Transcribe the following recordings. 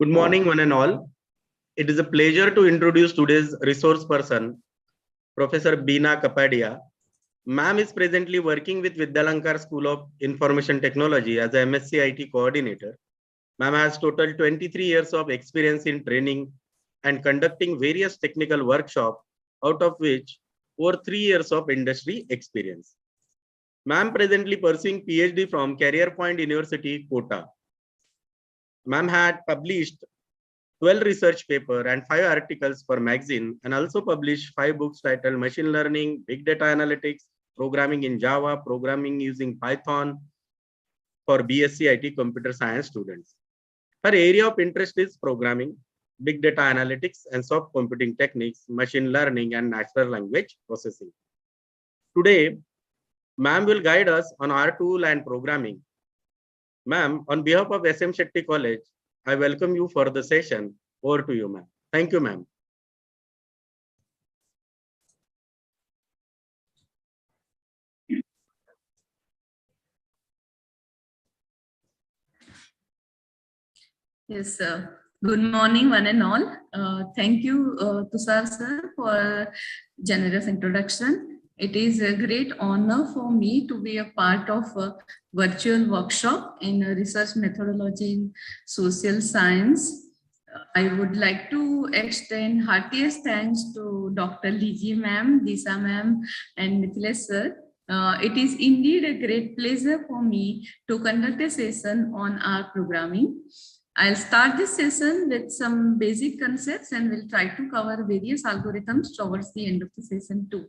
Good morning, one and all. It is a pleasure to introduce today's resource person, Professor Beena Kapadia. Ma'am is presently working with Vidyalankar School of Information Technology as a MSc IT coordinator. Ma'am has total 23 years of experience in training and conducting various technical workshops, out of which over 3 years of industry experience. Ma'am presently pursuing PhD from Career Point University, Kota. Ma'am had published 12 research papers and 5 articles for magazine, and also published 5 books titled Machine Learning, Big Data Analytics, Programming in Java, Programming using Python for BSc IT Computer Science students. Her area of interest is programming, big data analytics and soft computing techniques, machine learning and natural language processing. Today, ma'am will guide us on our tool and programming. Ma'am, on behalf of SM Shetty College, I welcome you for the session. Over to you, ma'am. Thank you, ma'am. Yes, sir. Good morning, one and all. Thank you, Tushar sir, for generous introduction. It is a great honor for me to be a part of a virtual workshop in research methodology in social science. I would like to extend heartiest thanks to Dr. Liji ma'am, Disa ma'am, and Nikhilesh sir. It is indeed a great pleasure for me to conduct a session on our programming. I'll start this session with some basic concepts and we'll try to cover various algorithms towards the end of the session too.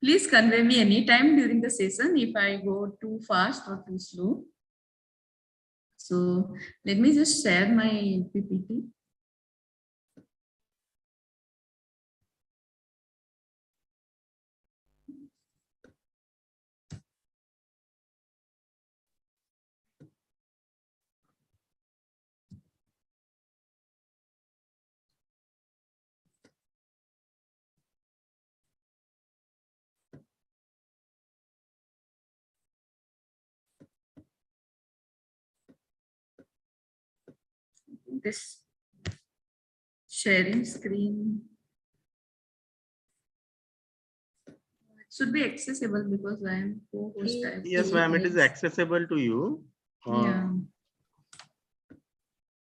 Please convey me anytime during the session if I go too fast or too slow. So let me just share my PPT. This sharing screen should be accessible because I am co-host. Yes, ma'am, it is accessible to you. Yeah.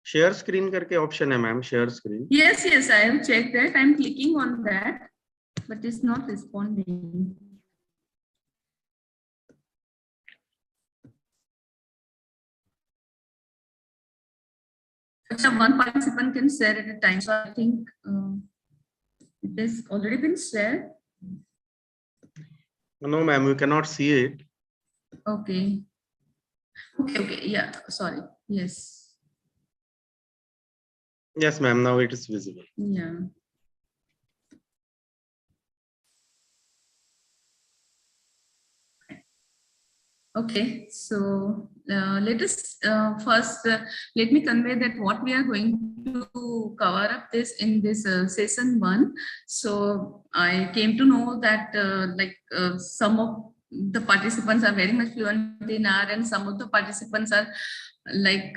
Share screen करके option है, ma'am. Share screen. Yes, I have checked that. I'm clicking on that, but it's not responding. So one participant can share at a time. So I think it has already been shared. No, ma'am, you cannot see it. Okay. Yeah, sorry. Yes. Yes, ma'am, now it is visible. Yeah. Okay, so let us first let me convey that what we are going to cover up this in this session 1. So I came to know that some of the participants are very much fluent in R and some of the participants are like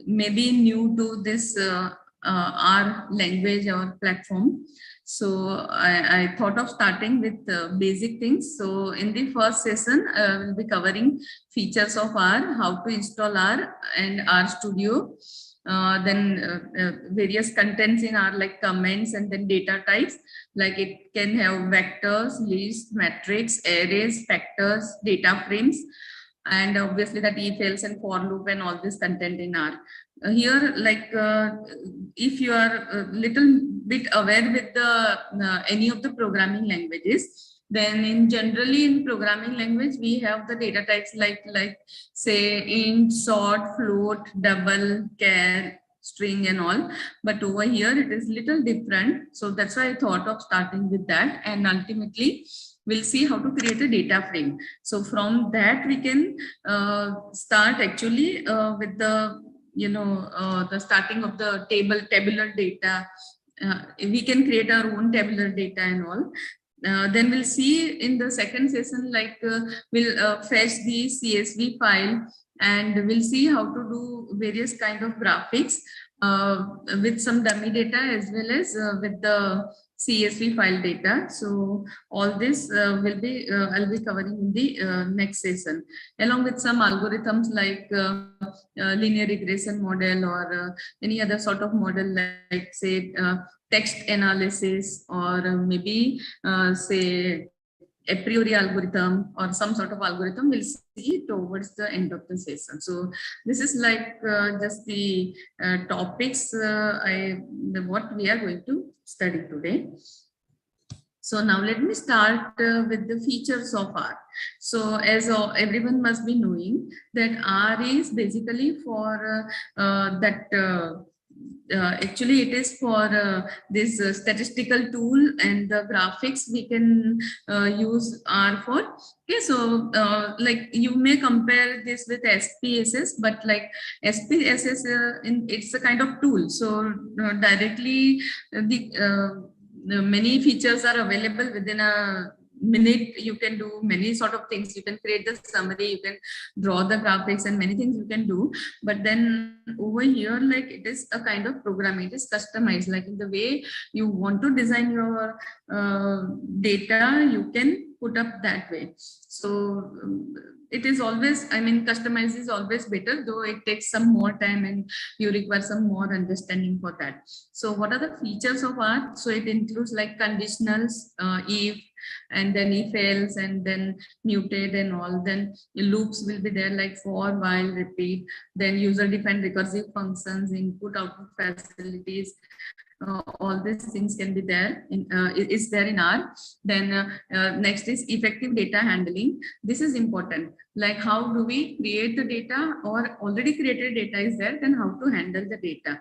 maybe new to this R language or platform. So I thought of starting with basic things. So in the first session, we'll be covering features of R, how to install R and R Studio. Then various contents in R like comments and then data types, like it can have vectors, lists, matrix, arrays, factors, data frames, and obviously that if else and for loop and all this content in R. Here, like if you are a little bit aware with the any of the programming languages, then in generally in programming language we have the data types like say int, sort, float, double, char, string and all, but over here it is little different. So that's why I thought of starting with that, and ultimately we'll see how to create a data frame. So from that we can start actually with the the starting of the tabular data. We can create our own tabular data and all. Then we'll see in the second session, like we'll fetch the CSV file and we'll see how to do various kind of graphics with some dummy data as well as with the CSV file data. So all this will be I'll be covering in the next session, along with some algorithms like linear regression model or any other sort of model like say text analysis or maybe say a priori algorithm or some sort of algorithm. We'll see towards the end of the session. So this is like just the topics what we are going to study today. So now let me start with the features of R. So as everyone must be knowing that R is basically for actually it is for this statistical tool, and the graphics we can use R for. Okay, so like you may compare this with SPSS, but like SPSS it's a kind of tool. So directly many features are available within a minute. You can do many sort of things. You can create the summary, you can draw the graphics, and many things you can do. But then over here, like it is a kind of programming, it is customized, like in the way you want to design your data, you can put up that way. So it is always, I mean, customize is always better, though it takes some more time and you require some more understanding for that. So what are the features of R? So it includes like conditionals, if, and then if else, and then mutate and all. Then loops will be there like for, while, repeat. Then user defined recursive functions, input output facilities. All these things can be there in is there in R. Then next is effective data handling. This is important, like how do we create the data, or already created data is there, then how to handle the data.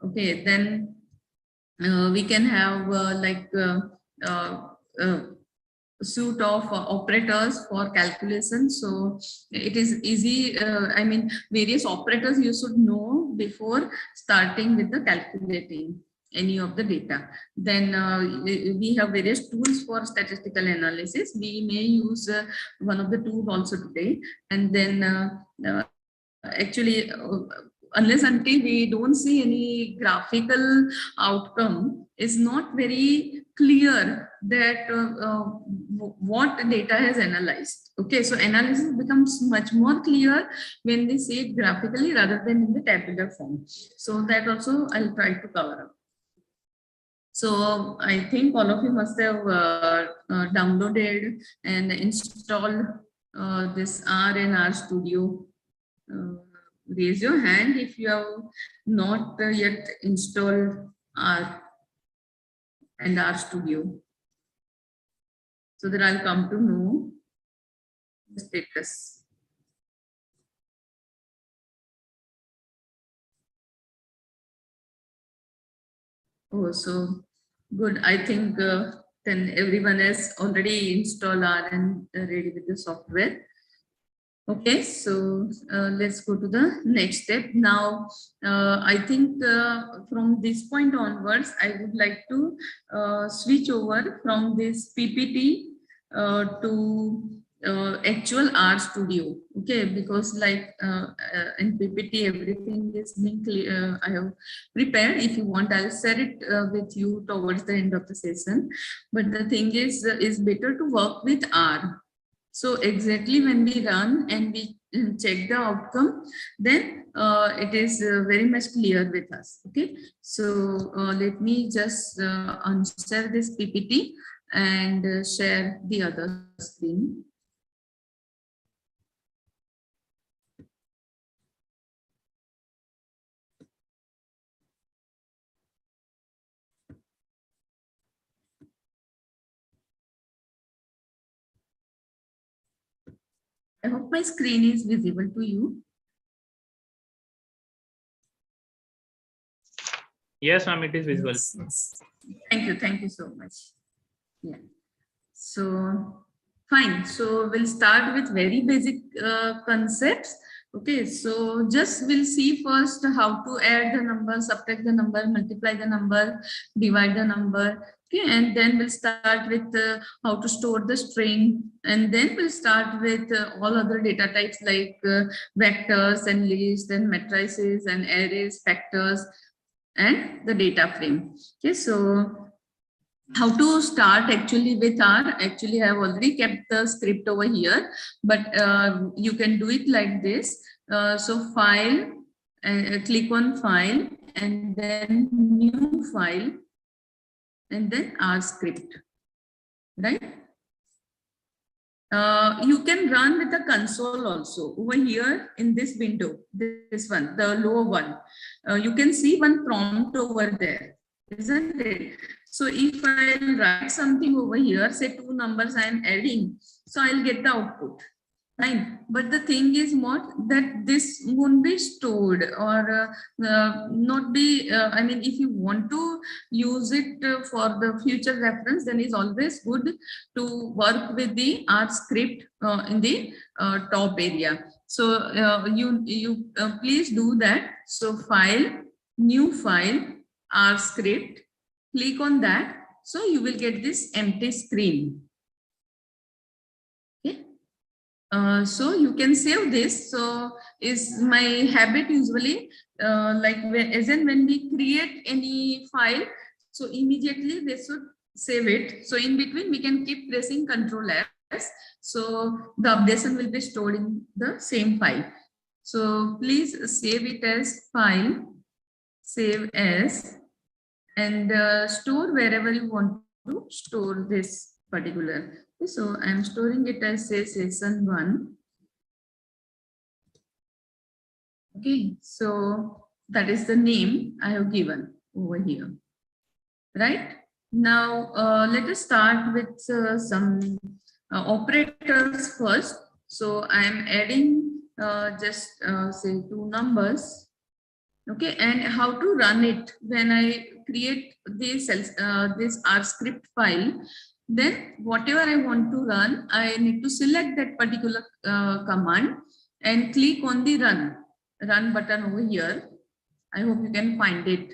Okay, then we can have suite of operators for calculation. So it is easy, I mean, various operators you should know before starting with the calculating any of the data. Then we have various tools for statistical analysis. We may use one of the tools also today. And then actually unless until we don't see any graphical outcome, is not very clear that what data has analyzed. Okay, so analysis becomes much more clear when we see it graphically rather than in the tabular form. So that also I'll try to cover up. So I think all of you must have downloaded and installed this R and RStudio. Raise your hand if you have not yet installed R and RStudio, so that I'll come to know the status. Oh, so good. I think then everyone has already installed R and ready with the software. Okay, so let's go to the next step. Now, I think from this point onwards, I would like to switch over from this PPT to actual RStudio. Okay, because like in PPT, everything is being clear. I have prepared. If you want, I'll share it with you towards the end of the session. But the thing is better to work with R. So exactly when we run and we check the outcome, then it is very much clear with us. Okay, so let me just unshare this PPT and share the other screen. I hope my screen is visible to you. Yes, ma'am, it is visible. Yes. Thank you so much. Yeah. So fine. So we'll start with very basic concepts. Okay, so just we'll see first how to add the number, subtract the number, multiply the number, divide the number. Okay, and then we'll start with how to store the string, and then we'll start with all other data types like vectors and lists and matrices and arrays, factors, and the data frame. Okay, so how to start actually with R? Actually, I have already kept the script over here, but you can do it like this. So file, click on file, and then new file, and then R script, right? You can run with the console also. Over here in this window, this one, the lower one, you can see one prompt over there, isn't it? So if I write something over here, say 2 numbers I am adding, so I'll get the output. Fine. But the thing is what, that this won't be stored or not be, I mean, if you want to use it for the future reference, then it's always good to work with the R script in the top area. So you please do that. So file, new file, R script, click on that. So you will get this empty screen. So you can save this. So is my habit usually like as in when we create any file, so immediately they should save it. So in between we can keep pressing Ctrl S. So the updation will be stored in the same file. So please save it as file, save as, and store wherever you want to store this particular. So I'm storing it as say session 1. Okay, so that is the name I have given over here. Right now, let us start with some operators first. So I'm adding just say 2 numbers. Okay, and how to run it when I create this R script file. Then whatever I want to run, I need to select that particular command and click on the run button over here. I hope you can find it.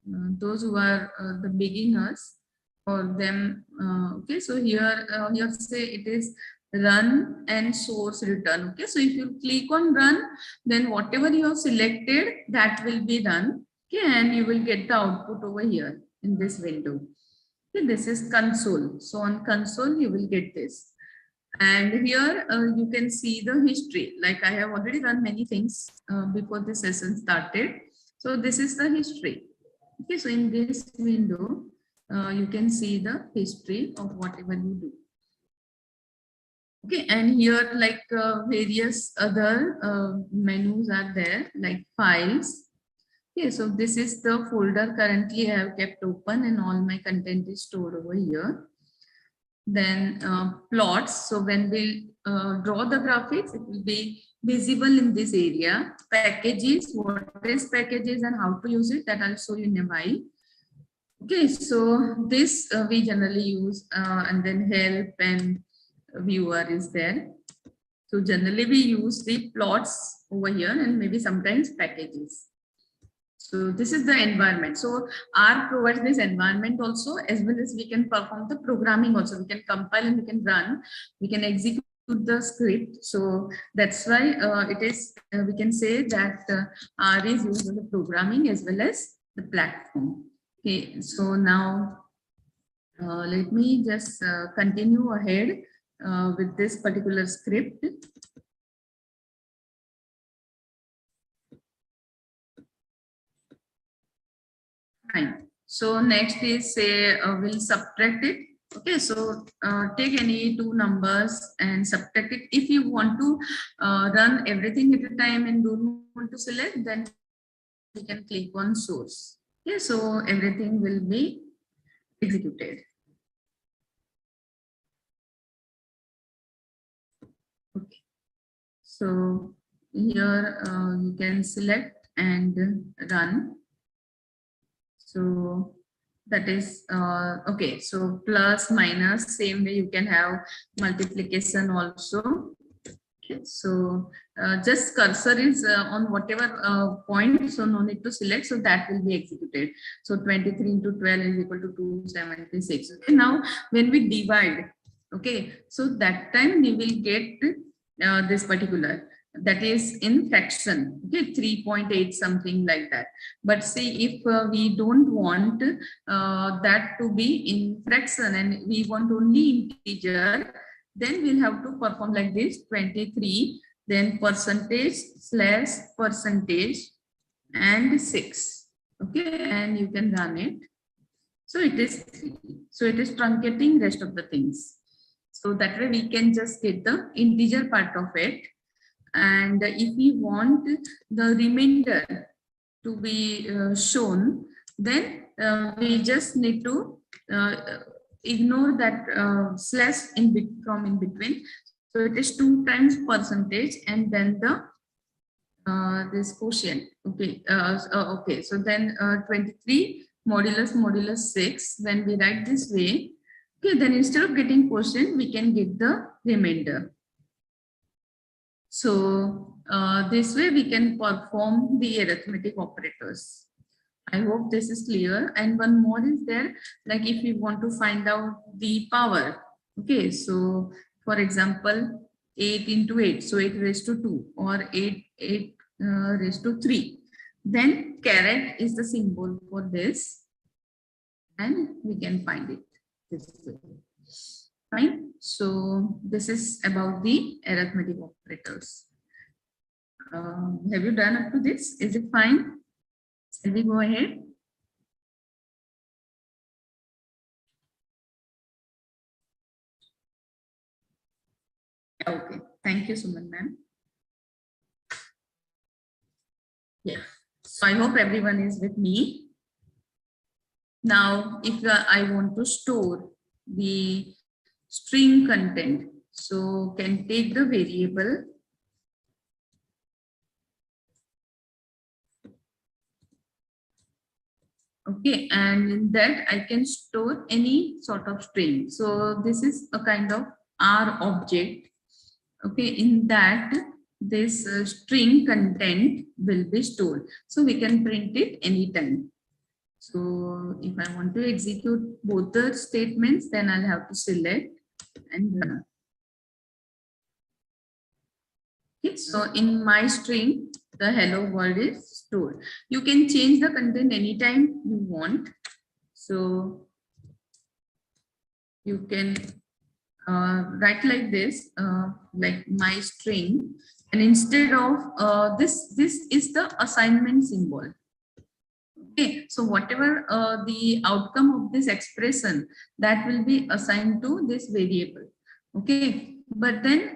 Those who are the beginners, for them. Okay, so here say it is run and source return. Okay, so if you click on run, then whatever you have selected, that will be run. Okay, and you will get the output over here in this window. Okay, this is console. So on console, you will get this. And here you can see the history. Like I have already done many things before the session started. So this is the history. Okay, so in this window, you can see the history of whatever you do. Okay, and here like various other menus are there, like files. Okay, so this is the folder currently I have kept open and all my content is stored over here. Then plots. So when we draw the graphics, it will be visible in this area. Packages, what is packages and how to use it, that I'll show you in a while. Okay, so this we generally use and then help and viewer is there. So generally we use the plots over here and maybe sometimes packages. So this is the environment. So R provides this environment also, as well as we can perform the programming also. We can compile and we can run, we can execute the script. So that's why it is, we can say that R is used in the programming as well as the platform. Okay, so now let me just continue ahead with this particular script. Fine. So next is say we'll subtract it. Okay, so take any 2 numbers and subtract it. If you want to run everything at a time and don't want to select, then you can click on source. Okay, so everything will be executed. Okay, so here you can select and run. So that is okay. So plus minus, same way you can have multiplication also. Okay, so just cursor is on whatever point, so no need to select, so that will be executed. So 23 into 12 is equal to 276. Okay, now when we divide, okay, so that time we will get this particular, that is in fraction, okay, 3.8 something like that. But see, if we don't want that to be in fraction and we want only integer, then we'll have to perform like this: 23, then percentage slash percentage and 6. Okay, and you can run it. So it is 3. So it is truncating rest of the things. So that way we can just get the integer part of it. And if we want the remainder to be shown, then we just need to ignore that slash in between. So it is 2 times percentage and then the this quotient. Okay. Okay. So then 23 modulus 6. When we write this way, okay, then instead of getting quotient, we can get the remainder. So this way we can perform the arithmetic operators. I hope this is clear. And one more is there, like if we want to find out the power. Okay, so for example, 8 into 8, so 8 raised to 2 or 8 raised to 3. Then caret is the symbol for this, and we can find it this way. Fine. So this is about the arithmetic operators. Have you done up to this? Is it fine? Shall we go ahead? Okay. Thank you, Suman ma'am. Yeah. So I hope everyone is with me. Now, if I want to store the string content, so can take the variable okay, and in that I can store any sort of string. So this is a kind of R object. Okay, in that this string content will be stored. So we can print it anytime. So if I want to execute both the statements, then I'll have to select and run. Okay, so in my string, the hello world is stored. You can change the content anytime you want. So you can write like this, like my string, and instead of this is the assignment symbol. Okay, so whatever the outcome of this expression, that will be assigned to this variable. Okay, but then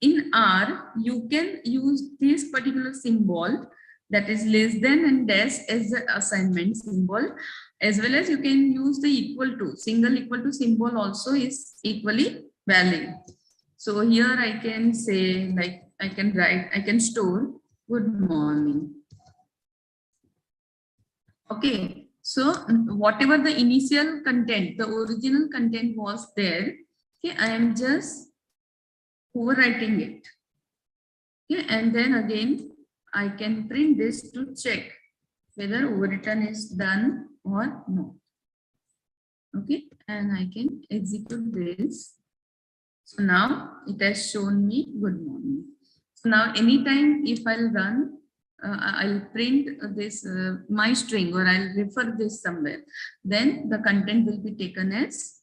in R, you can use this particular symbol, that is less than and dash as the assignment symbol, as well as you can use the equal to, single equal to symbol also is equally valid. So here I can say, like I can store good morning. Okay, so whatever the initial content, the original content was there, okay, I am just overwriting it. Okay, and then again, I can print this to check whether overwritten is done or no. Okay, and I can execute this. So now it has shown me good morning. So now anytime if I'll run, I'll print this my string, or I'll refer this somewhere, then the content will be taken as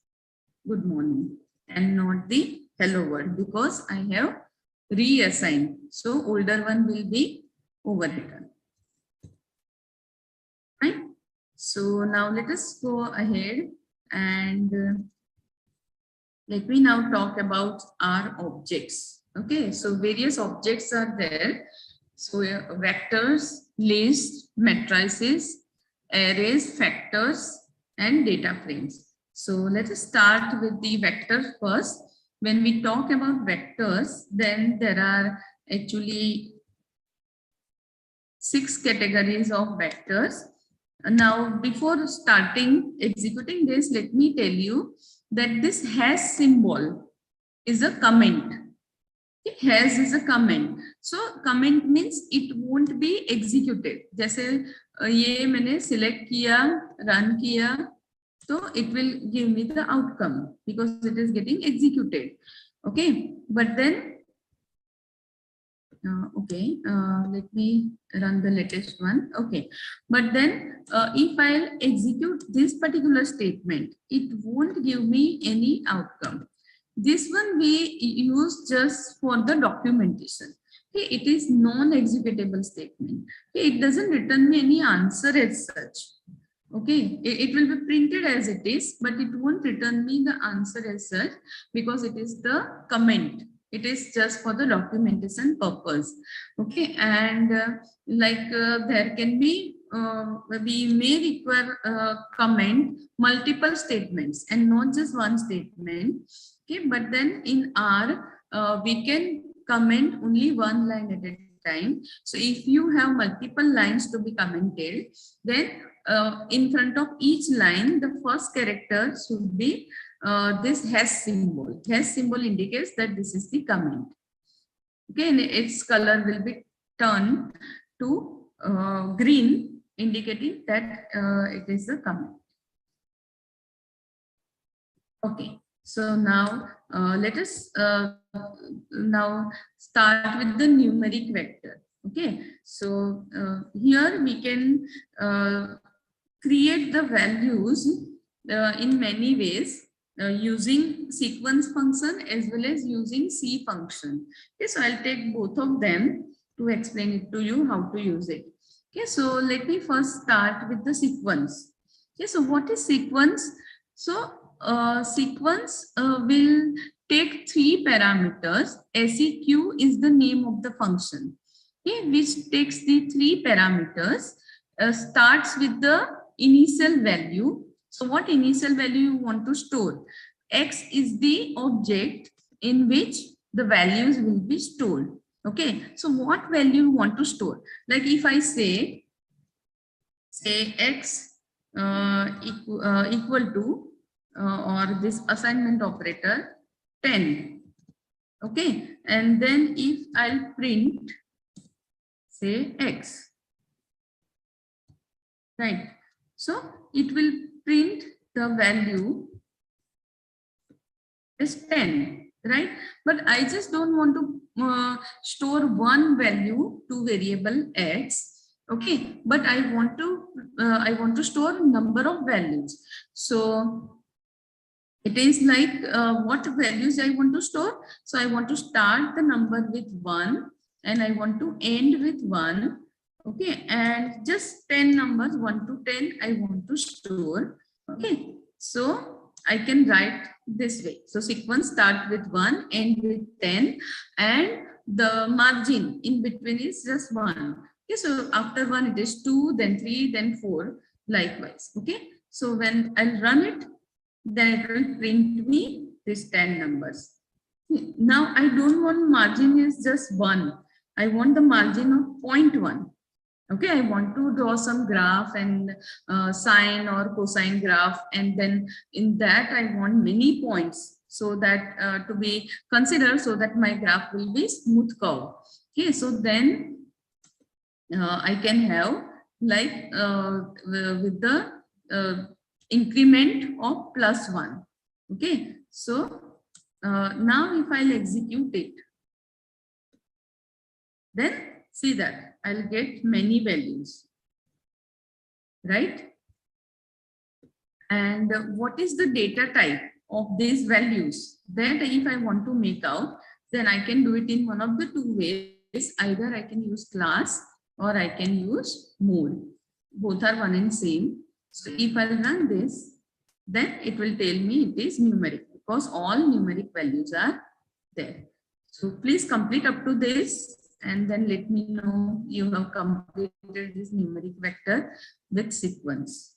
good morning and not the hello world, because I have reassigned. So older one will be overwritten. Right? So now let us go ahead and let me now talk about our objects. Okay, so various objects are there. So vectors, lists, matrices, arrays, factors, and data frames. So let us start with the vectors first. When we talk about vectors, then there are actually 6 categories of vectors. Now, before starting executing this, let me tell you that this hash symbol is a comment. Okay, has is a comment. So comment means it won't be executed. जैसे ये मैंने select किया, run किया, so it will give me the outcome because it is getting executed. Okay, but then let me run the latest one. Okay, but then if I'll execute this particular statement, it won't give me any outcome. This one we use just for the documentation. Okay, it is non-executable statement. Okay, it doesn't return me any answer as such. Okay, it will be printed as it is, but it won't return me the answer as such because it is the comment. It is just for the documentation purpose. Okay, and there can be we may require comment multiple statements and not just one statement. Okay, but then in R we can comment only one line at a time. So if you have multiple lines to be commented, then in front of each line, the first character should be this hash symbol. Hash symbol indicates that this is the comment. Okay, and its color will be turned to green, indicating that it is a comment. Okay, so now let us now start with the numeric vector. Okay, so here we can create the values in many ways using sequence function as well as using C function. Okay, so I'll take both of them to explain it to you how to use it. Okay, so let me first start with the sequence. Okay, so what is sequence? So sequence will take three parameters. SEQ is the name of the function, okay, which takes the three parameters, starts with the initial value. So what initial value you want to store? X is the object in which the values will be stored. Okay, so what value you want to store? Like if I say X equal to or this assignment operator 10. Okay, and then if I'll print say X, right? So it will print the value is 10, right? But I just don't want to store one value to variable X. Okay, but I want to store number of values. So it is like what values I want to store. So I want to start the number with 1 and I want to end with 1. Okay, and just 10 numbers 1 to 10 I want to store. Okay, so I can write this way. So sequence start with 1, end with 10, and the margin in between is just 1. Okay, so after 1 it is 2, then 3, then 4, likewise. Okay, so when I'll run it, then it will print me these 10 numbers. Now I don't want margin is just 1. I want the margin of 0.1. Okay, I want to draw some graph and sine or cosine graph, and then in that I want many points so that to be considered so that my graph will be smooth curve. Okay, so then I can have like with the increment of +1. Okay, so now if I'll execute it, then see that I'll get many values, right? And what is the data type of these values? That if I want to make out, then I can do it in one of the two ways. Either I can use class or I can use mode. Both are one and same. So if I run this, then it will tell me it is numeric because all numeric values are there. So please complete up to this and then let me know you have completed this numeric vector with sequence.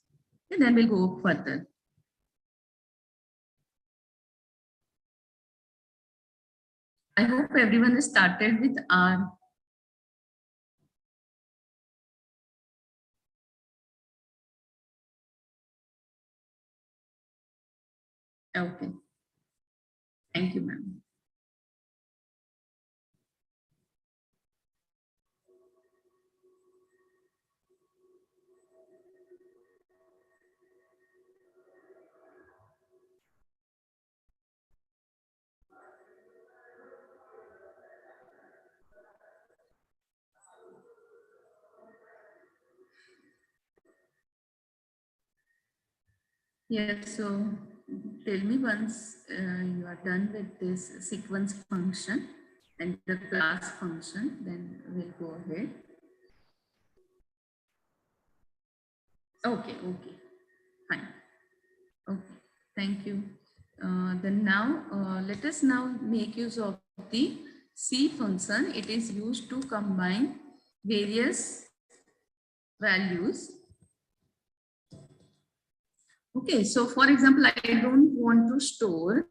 And then we'll go further. I hope everyone has started with R. Okay. Thank you, ma'am. Yes, so tell me once you are done with this sequence function and the class function, then we'll go ahead. Okay, okay, fine. Okay, thank you. Then now let us now make use of the C function. It is used to combine various values. Okay, so for example, I don't want to store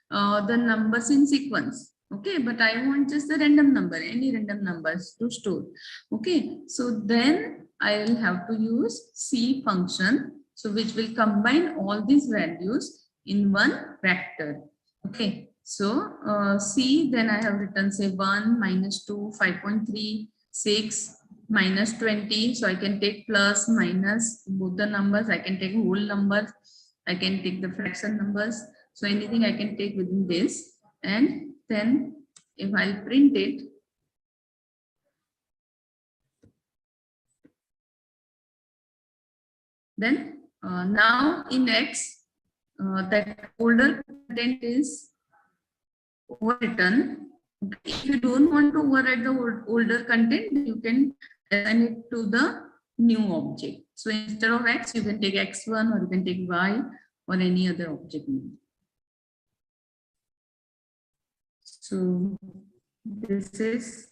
the numbers in sequence. Okay, but I want just the random number, any random numbers to store. Okay, so then I will have to use C function, so which will combine all these values in one vector. Okay, so C, then I have written say 1, -2, 5.3, 6, -20. So I can take plus, minus, both the numbers. I can take whole numbers. I can take the fraction numbers. So anything I can take within this. And then if I'll print it, then now in X, that older content is overwritten. If you don't want to overwrite the older content, you can assign it to the new object. So instead of X, you can take X1 or you can take Y or any other object name. So this is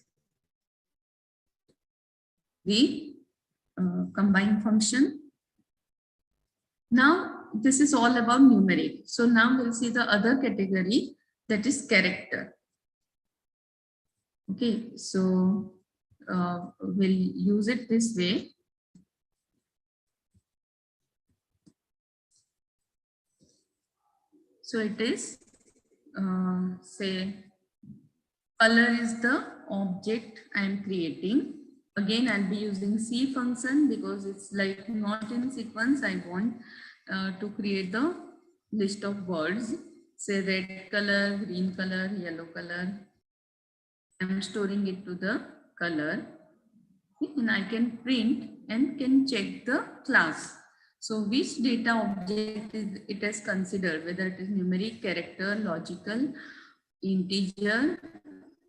the combine function. Now this is all about numeric. So now we'll see the other category, that is character. Okay, so we'll use it this way. So it is say color is the object I am creating. Again, I'll be using C function because it's like not in sequence. I want to create the list of words, say red color, green color, yellow color. I'm storing it to the color. And I can print and can check the class. So which data object it has considered, whether it is numeric, character, logical, integer,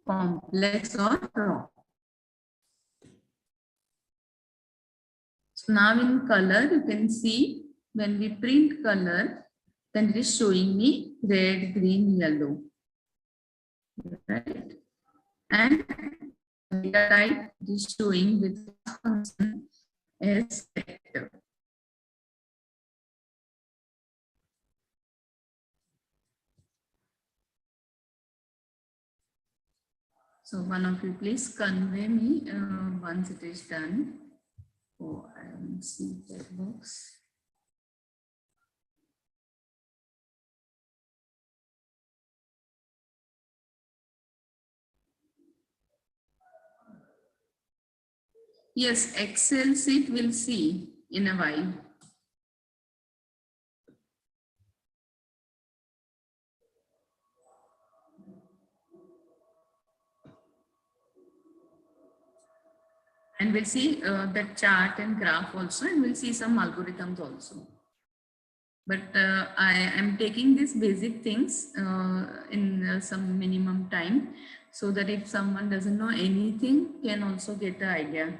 complex or raw. So now in color, you can see when we print color, then it is showing me red, green, yellow. Right? And data type is showing with function as character. So one of you please convey me once it is done. Oh, I haven't seen that box. Yes, Excel sheet will see in a while. And we'll see that chart and graph also, and we'll see some algorithms also. But I am taking these basic things in some minimum time, so that if someone doesn't know anything, can also get the idea.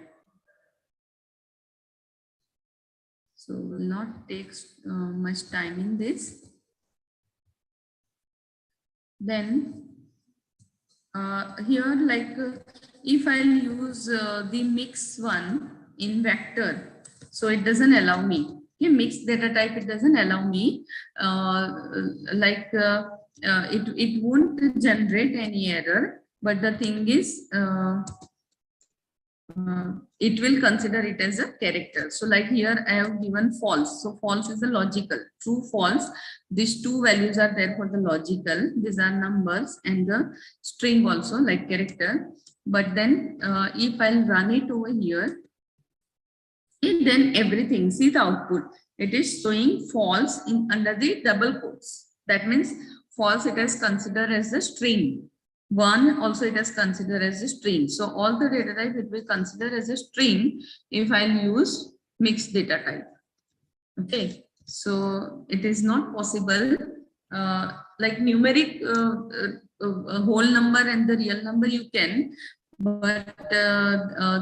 So will not take much time in this. Then here, like if I use the mix one in vector, so it doesn't allow me. Mixed data type, it doesn't allow me. It won't generate any error, but the thing is, it will consider it as a character. So like here I have given false. So false is a logical. True, false. These two values are there for the logical. These are numbers and the string also like character. But then if I'll run it over here, then everything, see the output. It is showing false in under the double quotes. That means false it is considered as a string. One also it is considered as a string. So all the data type it will consider as a string if I'll use mixed data type. Okay. So it is not possible, like numeric whole number and the real number you can, but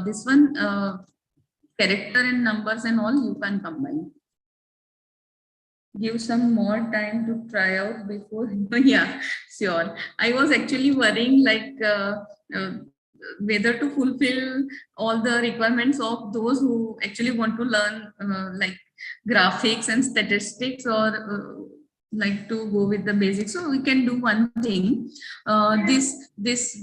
this one character and numbers and all you can combine. Give some more time to try out before. Yeah, sure. I was actually worrying like whether to fulfill all the requirements of those who actually want to learn like graphics and statistics, or like to go with the basics. So we can do one thing. This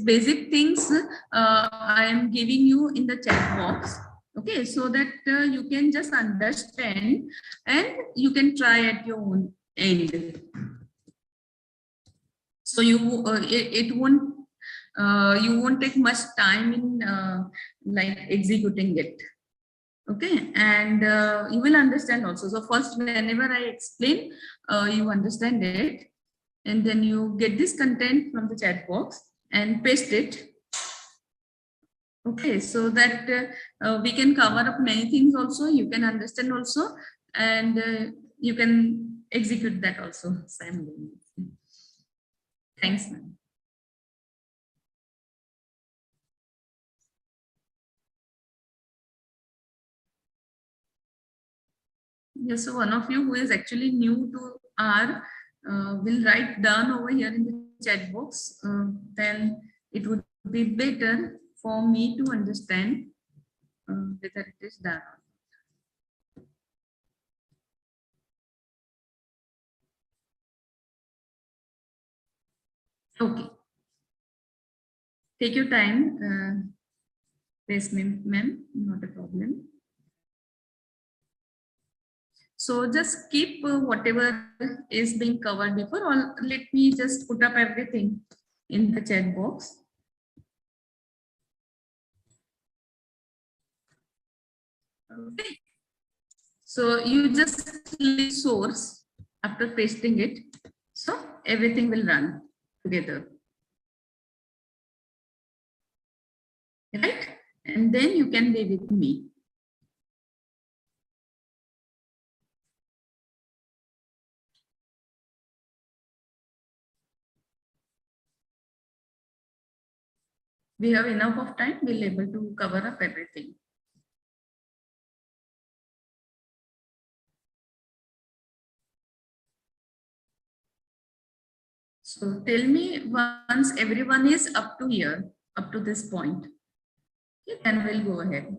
basic things I am giving you in the chat box. Okay, so that you can just understand and you can try at your own end. So it won't you won't take much time in like executing it. Okay, and you will understand also. So first, whenever I explain, you understand it, and then you get this content from the chat box and paste it. Okay, so that we can cover up many things also, you can understand also, and you can execute that also simultaneously. Thanks, ma'am. Yes, so one of you who is actually new to R will write down over here in the chat box. Then it would be better for me to understand whether it is done. Okay. Take your time. Yes, ma'am, not a problem. So just keep whatever is being covered before, or let me just put up everything in the chat box. Okay. So you just click source after pasting it. So everything will run together. Right? And then you can be with me. We have enough of time, we'll able to cover up everything. So tell me once everyone is up to here, up to this point, okay, then we'll go ahead.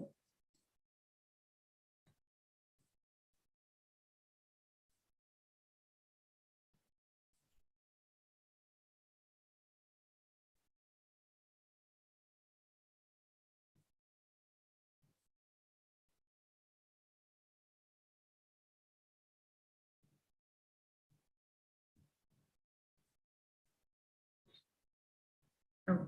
Okay.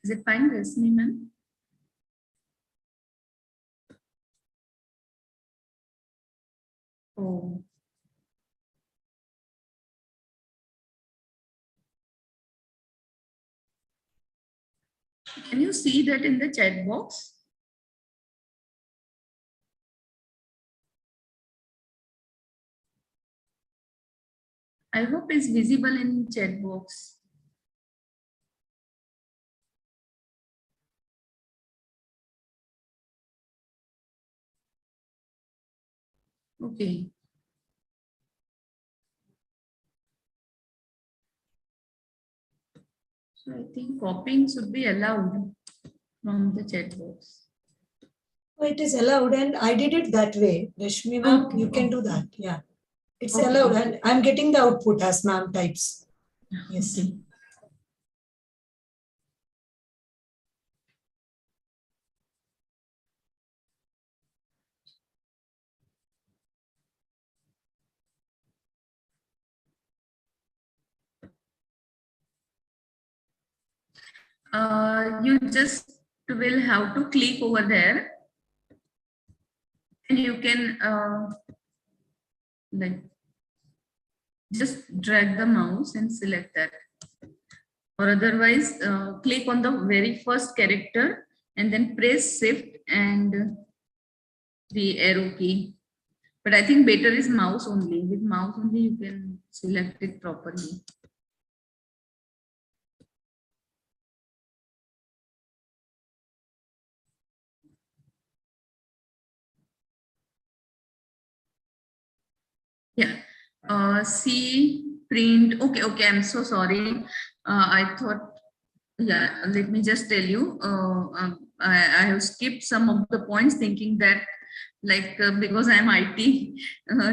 Is it fine, Resmi ma'am? Oh. Can you see that in the chat box? I hope it's visible in chat box. Okay. So I think copying should be allowed from the chat box. Oh, it is allowed, and I did it that way. Rashmi ma'am, Okay, you can okay. do that. Yeah. It's Okay. allowed, and I'm getting the output as ma'am types. Yes. Okay. You just will have to click over there you can like just drag the mouse and select that, or otherwise click on the very first character and then press shift and the arrow key. But I think better is mouse only. With mouse only you can select it properly. Yeah. See print. Okay. I'm so sorry. I thought, yeah, let me just tell you. I have skipped some of the points thinking that because I'm IT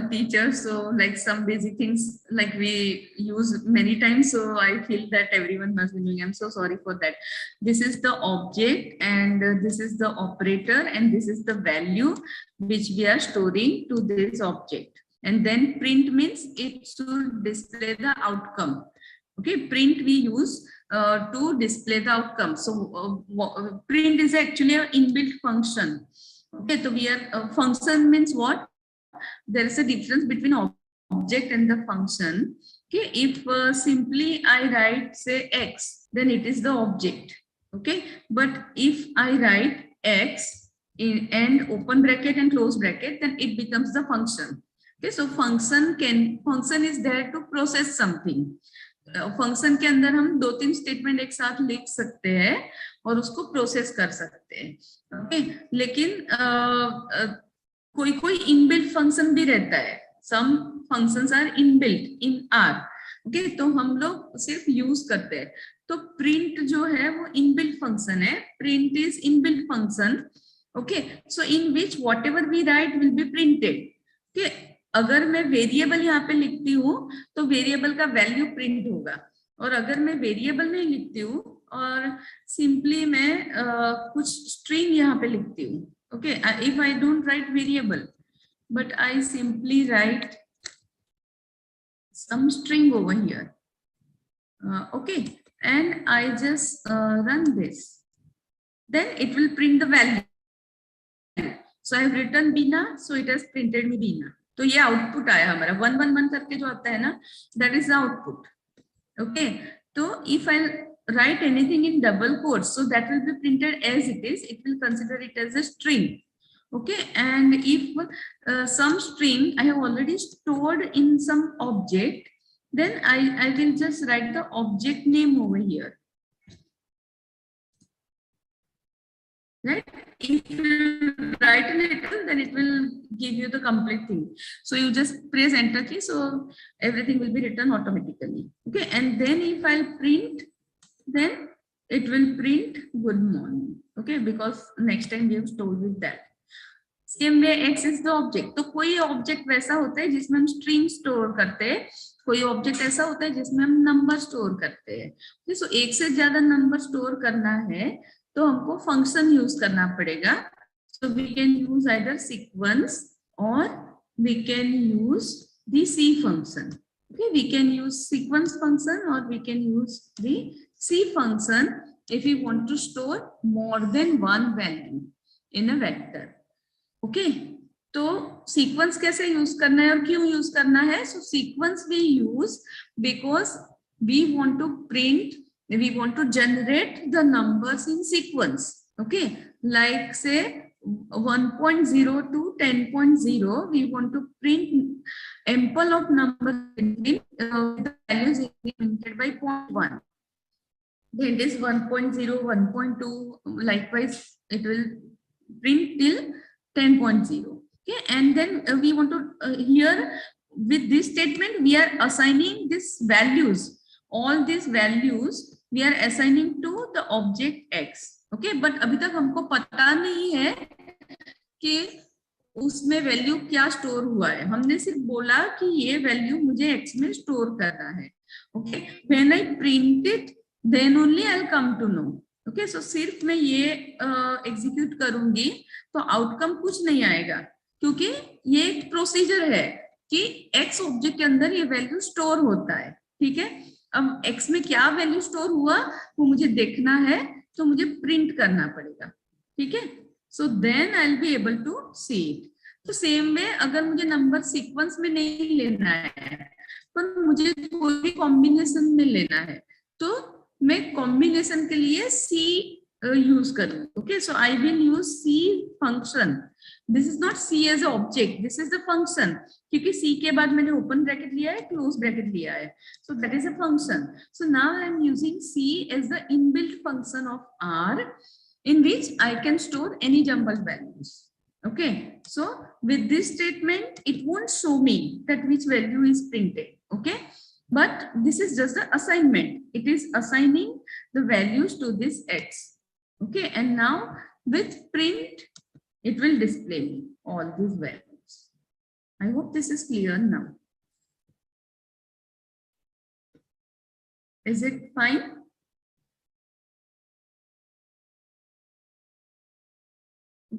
teacher, so like some basic things like we use many times, so I feel that everyone must be doing. I'm so sorry for that. This is the object and this is the operator and this is the value which we are storing to this object. And then print means it should display the outcome. Okay, print we use to display the outcome. So print is actually an inbuilt function. Okay, so we are function means what? There is a difference between object and the function. Okay, if simply I write say x, then it is the object. Okay, but if I write x and open bracket and close bracket, then it becomes the function. Okay, so function is there to process something. Function के अंदर हम 2-3 statement एक साथ लिख सकते हैं और उसको प्रोसेस कर सकते हैं. ओके, लेकिन कोई इनबिल्ट फंक्शन भी रहता है. Some functions are inbuilt in R. Okay, तो हम लोग सिर्फ यूज करते हैं. तो प्रिंट जो है वो इनबिल्ट फंक्शन है. Print is inbuilt function. Okay, so in which whatever we write will be printed. Okay, अगर मैं वेरिएबल यहाँ पे लिखती हूँ तो वेरिएबल का वैल्यू प्रिंट होगा, और अगर मैं वेरिएबल नहीं लिखती हूँ और सिंपली मैं कुछ स्ट्रिंग यहाँ पे लिखती हूँ. Okay, if I don't write variable but I simply write some string over here. Okay, and I just run this, then it will print the value. So I have written Bina, so it has printed me Bina. तो ये output आया हमारा 111 करके जो आता है ना, that is the output. Okay, तो if I write anything in double quotes, so that will be printed as it is. It will consider it as a string. Okay, and if some string I have already stored in some object, then I will just write the object name over here. Right? If you write a letter, then it will give you the complete thing. So you just press enter key, so everything will be written automatically. Okay, and then if I'll print, then it will print good morning. Okay, because next time we have stored with that. Same way X is the object. तो कोई object वैसा होता है जिसमें हम string store करते हैं, कोई ऑब्जेक्ट ऐसा होता है जिसमें हम नंबर स्टोर करते हैं. सो एक से ज्यादा नंबर स्टोर करना है तो हमको फंक्शन यूज करना पड़ेगा. So we can use either sequence और we can use the C function. Okay, we can use sequence function or we can use the C function if we want to store more than one value in a vector. Okay, तो sequence कैसे use करना है और क्यों use करना है? So sequence we use because we want to print, we want to generate the numbers in sequence. Okay, like say 1.0 to 10.0, we want to print ample of numbers between the values incremented by 0.1. Then it is 1.0, 1.2, likewise it will print till 10.0. Okay, and then we want to here with this statement we are assigning these values, all these values we are assigning to the object X. Okay, but अभी तक हमको पता नहीं है कि उसमें value क्या store हुआ है. हमने सिर्फ बोला कि ये वैल्यू मुझे X में स्टोर करना है. Okay, when I print it then only I'll come to know. Okay, so सिर्फ मैं ये एग्जीक्यूट करूंगी तो आउटकम कुछ नहीं आएगा, क्योंकि ये एक प्रोसीजर है कि एक्स ऑब्जेक्ट के अंदर ये वैल्यू स्टोर होता है. ठीक है, अब एक्स में क्या वैल्यू स्टोर हुआ वो मुझे देखना है, तो मुझे प्रिंट करना पड़ेगा. ठीक है, so then I will be able to see it. तो सेम वे अगर मुझे नंबर सीक्वेंस में नहीं लेना है पर मुझे कोई भी कॉम्बिनेशन में लेना है तो मैं कॉम्बिनेशन के लिए सी यूज करूँ. ओके, so I will use C function. This is not C as object, this is the function, क्योंकि सी के बाद मैंने ओपन ब्रैकेट लिया है, क्लोज ब्रैकेट लिया है, so that is a function. So now I am using C as the inbuilt function of R in which I can store any jumbled values. Okay, so with this statement, it won't show me that which value is printed. Okay, but this is just the assignment. It is assigning the values to this X. Okay, and now with print, it will display me all these values. I hope this is clear now. Is it fine?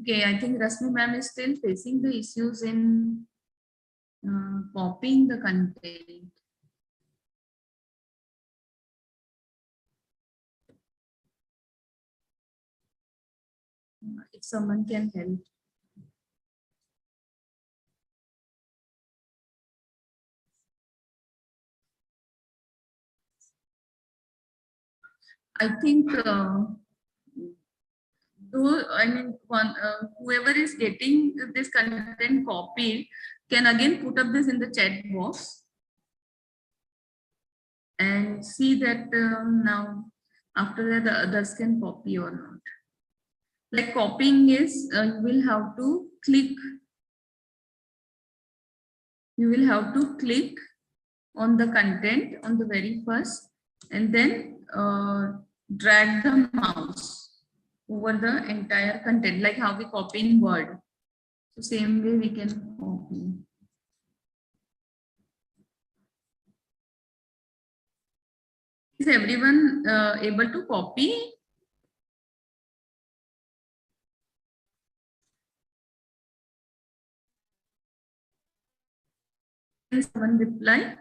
Okay, I think Rasmi ma'am is still facing the issues in copying the content. If someone can help. I think whoever is getting this content copied can again put up this in the chat box and see that now after that the others can copy or not. Like copying is you will have to click on the content on the very first and then drag the mouse over the entire content, like how we copy in Word. So same way we can copy. Is everyone able to copy? Can someone reply?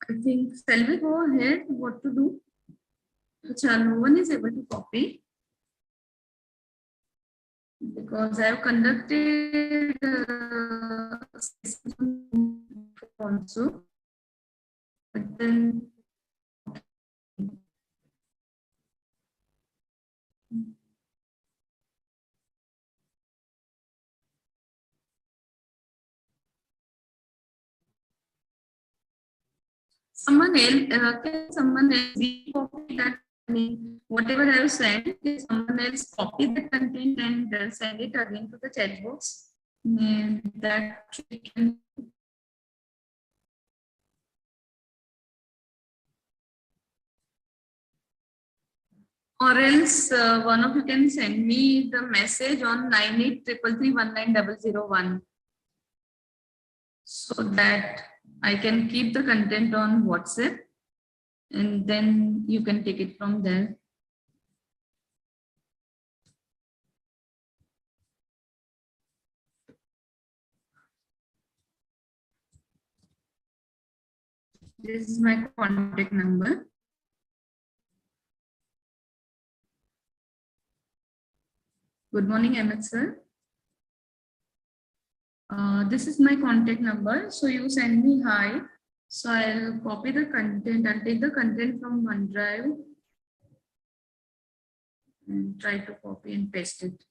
I think, shall we go ahead? What to do? No one is able to copy because I have conducted also, but then someone else, can someone else copy that? I mean, whatever I have sent, can someone else copy the content and send it again to the chat box? That we can. Or else one of you can send me the message on 9833319001 so that I can keep the content on WhatsApp and then you can take it from there. This is my contact number. Good morning, Ahmed sir. This is my contact number. So you send me hi. So I'll copy the content. I'll take the content from OneDrive and try to copy and paste it.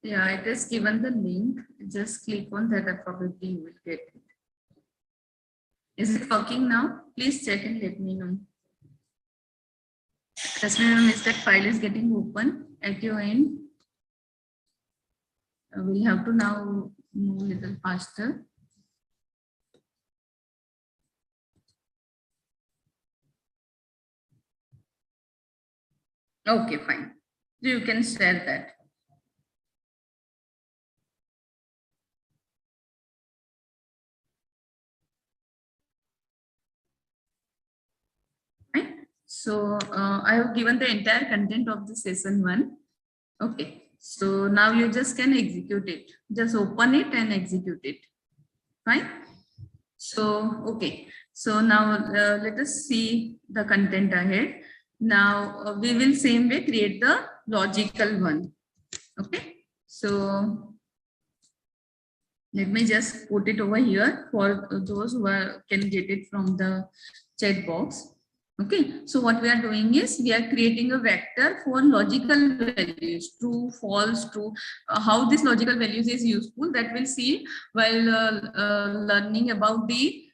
Yeah, it is given the link. Just click on that and probably you will get it. Is it working now? Please check and let me know. Just remember, is that file is getting open at your end. We'll have to now move a little faster. Okay, fine. So you can share that. Right. So I have given the entire content of the session 1. Okay. So now you just can execute it. Just open it and execute it. Fine. So, okay. So now let us see the content ahead. Now we will same way create the logical one. Okay. So let me just put it over here for those who can get it from the chat box. Okay, so what we are doing is we are creating a vector for logical values, true, false, true. How this logical values is useful, that we'll see while learning about the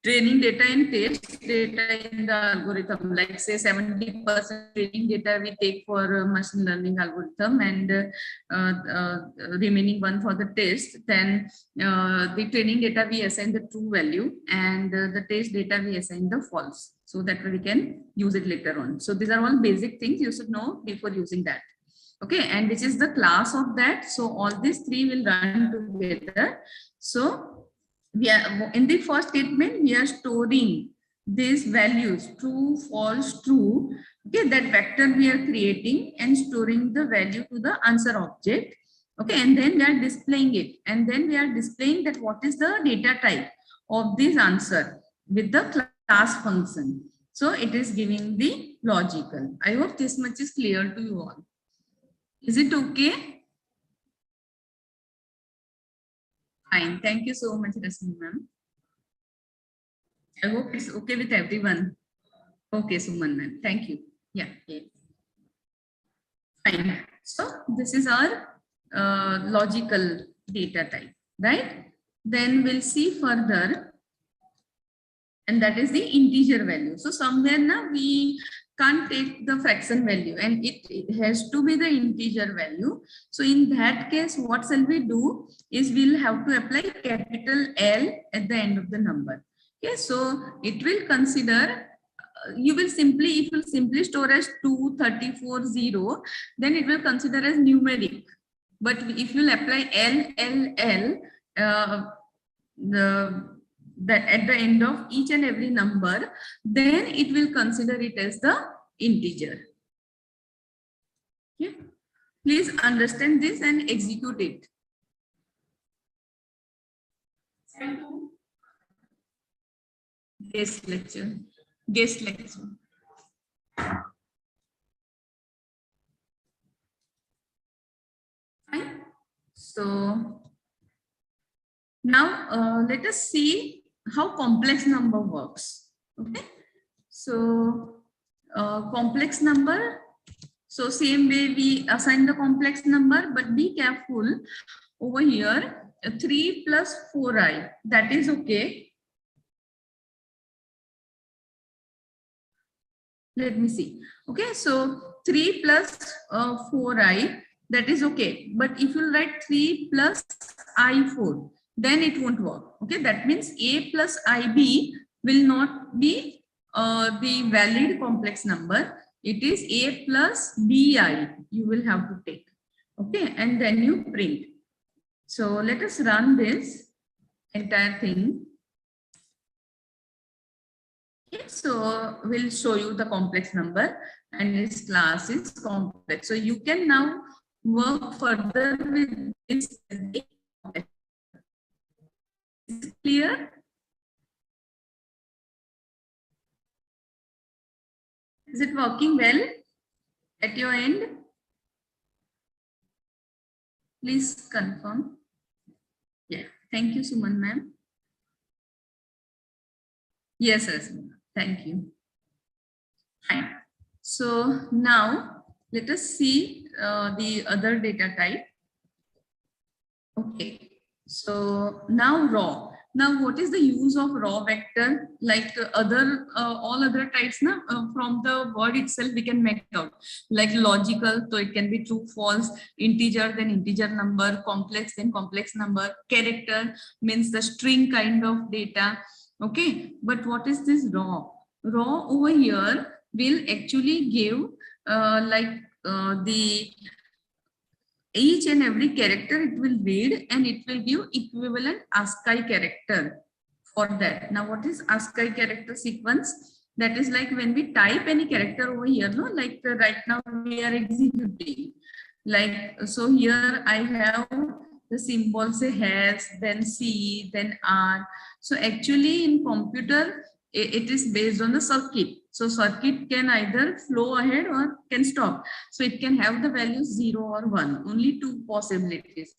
training data and test data in the algorithm. Like say 70% training data we take for machine learning algorithm and remaining one for the test. Then the training data we assign the true value and the test data we assign the false. So that we can use it later on. So these are all basic things you should know before using that. Okay, and which is the class of that. So all these three will run together. So we are in the first statement, we are storing these values true, false, true. Okay, that vector we are creating and storing the value to the answer object. Okay, and then we are displaying it, and then we are displaying that what is the data type of this answer with the class function. So it is giving the logical. I hope this much is clear to you all. Is it okay? Fine. Thank you so much, Rasmi ma'am. I hope it's okay with everyone. Okay, Suman ma'am. Thank you. Yeah. Fine. So this is our logical data type, right? Then we'll see further. And that is the integer value. So somewhere now we can't take the fraction value and it has to be the integer value. So in that case, what shall we do is we'll have to apply capital L at the end of the number. Okay, so it will consider, you will simply, if you simply store as 2340, then it will consider as numeric. But if you apply that at the end of each and every number, then it will consider it as the integer. Okay. Please understand this and execute it. Guest lecture. Fine. So now let us see how complex number works. Okay, so complex number, so same way we assign the complex number, but be careful over here, 3 plus 4i, that is okay. Let me see. Okay, so 3 plus 4i, that is okay, but if you write 3 plus i4, then it won't work. Okay, that means a plus ib will not be the valid complex number. It is a plus bi you will have to take. Okay, and then you print. So let us run this entire thing. Okay, so we'll show you the complex number and its class is complex. So you can now work further with this. Is it clear? Is it working well at your end? Please confirm. Yeah. Thank you, Suman ma'am. Yes, thank you. Fine. So now let us see the other data type. Okay, so now raw. Now, what is the use of raw vector? Like all other types, na, from the word itself, we can make out. Like logical, so it can be true, false, integer, then integer number, complex, then complex number, character means the string kind of data. Okay, but what is this raw? Raw over here will actually give the each and every character it will read and it will give equivalent ASCII character for that. Now, what is ASCII character sequence? That is like when we type any character over here, no, like right now we are executing. Like, so here I have the symbol say has, then C, then R. So actually in computer, it is based on the circuit. So circuit can either flow ahead or can stop. So it can have the values 0 or 1, only two possibilities.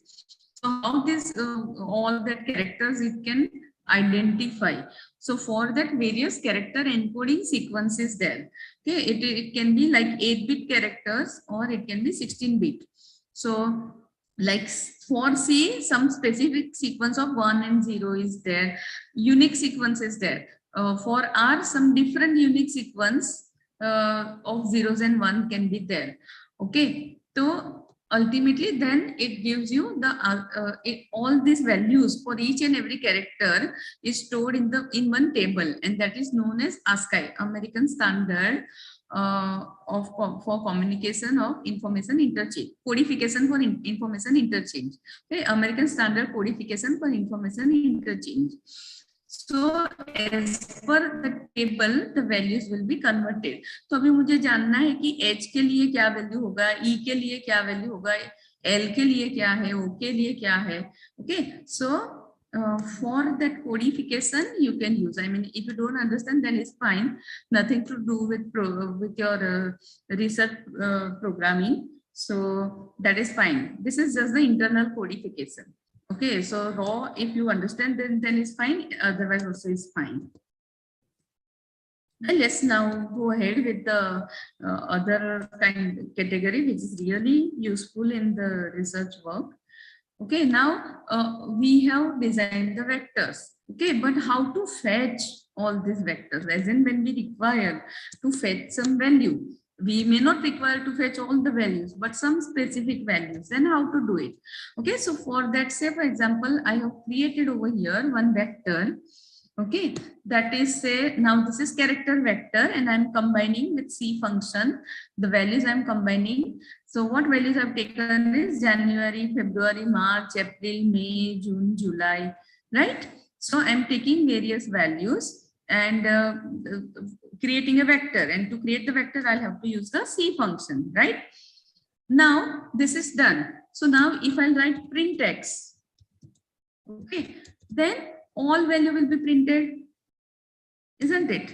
So how this all that characters it can identify. So for that various character encoding sequence is there. Okay, it can be like 8-bit characters or it can be 16-bit. So like for C, some specific sequence of 1 and 0 is there. Unique sequence is there. For R, some different unique sequence of zeros and 1 can be there. Okay, so ultimately then it gives you the all these values for each and every character is stored in one table, and that is known as ASCII, American Standard for communication of information interchange, codification for information interchange. Okay, American Standard codification for information interchange. So as per the table, the values will be converted. तो अभी मुझे जानना है कि H के लिए क्या value होगा, E के लिए क्या वैल्यू होगा, L के लिए क्या है, O के लिए क्या है. Okay, so for that codification you can use. I mean, if you don't understand, then it's fine. Nothing to do with your research programming. So that is fine. This is just the internal codification. Okay, so raw, if you understand, then it's fine. Otherwise, also is fine. And let's now go ahead with the other category, which is really useful in the research work. Okay, now we have designed the vectors. Okay, but how to fetch all these vectors? As in, when we require to fetch some value, we may not require to fetch all the values, but some specific values. Then how to do it? Okay, so for that, say for example, I have created over here one vector. Okay, that is, say, now this is character vector and I'm combining with C function. The values I'm combining. So what values I've taken is January, February, March, April, May, June, July, right? So I'm taking various values and creating a vector, and to create the vector I'll have to use the C function, right? Now this is done. So now if I write print X, okay, then all value will be printed, isn't it?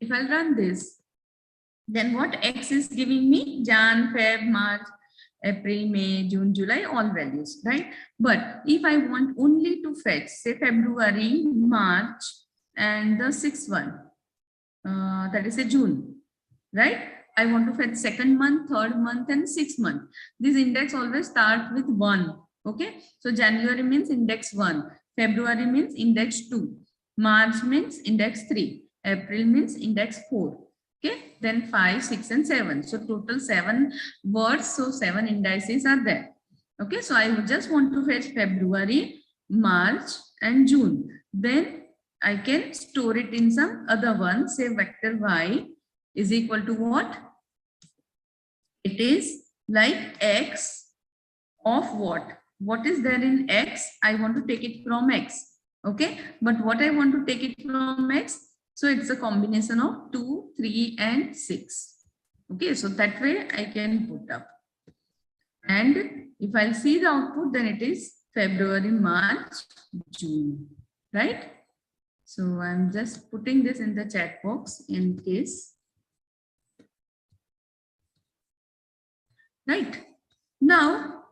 If I run this, then what X is giving me? Jan, Feb, March, April, May, June, July, all values, right? But if I want only to fetch, say February, March, and the sixth one, that is a June, right? I want to fetch second month, third month, and sixth month. This index always start with 1. Okay, so January means index 1, February means index 2, March means index 3, April means index 4. Okay, then 5, 6, and 7. So total 7 words. So 7 indices are there. Okay, so I would just want to fetch February, March, and June. Then I can store it in some other one, say vector Y is equal to what? It is like X of what? What is there in X? I want to take it from X. Okay, but what I want to take it from X? So it's a combination of 2, 3, and 6. Okay, so that way I can put up. And if I'll see the output, then it is February, March, June, right? So I'm just putting this in the chat box in case. Right. Now,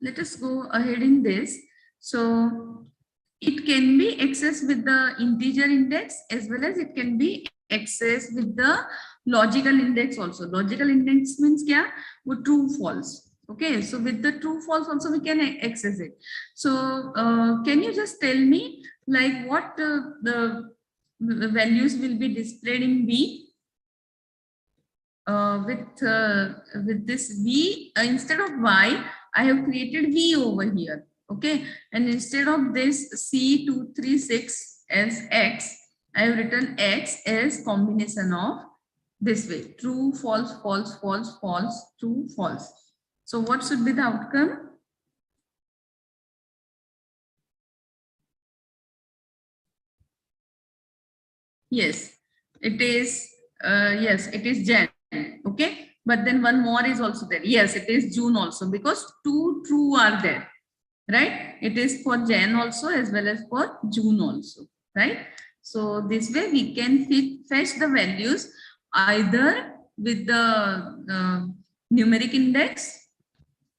let us go ahead in this. So it can be accessed with the integer index as well as it can be accessed with the logical index also. Logical index means kya? Wo true, false. Okay, so with the true false also we can access it. So can you just tell me like what the values will be displayed in V? With this V, instead of Y, I have created V over here. Okay, and instead of this C236 as X, I have written X as combination of this way: true, false, false, false, false, true, false. So what should be the outcome? Yes, it is. Yes, it is Jan. Okay, but then one more is also there. Yes, it is June also, because two true are there, right? It is for Jan also as well as for June also, right? So this way we can fetch the values either with the numeric index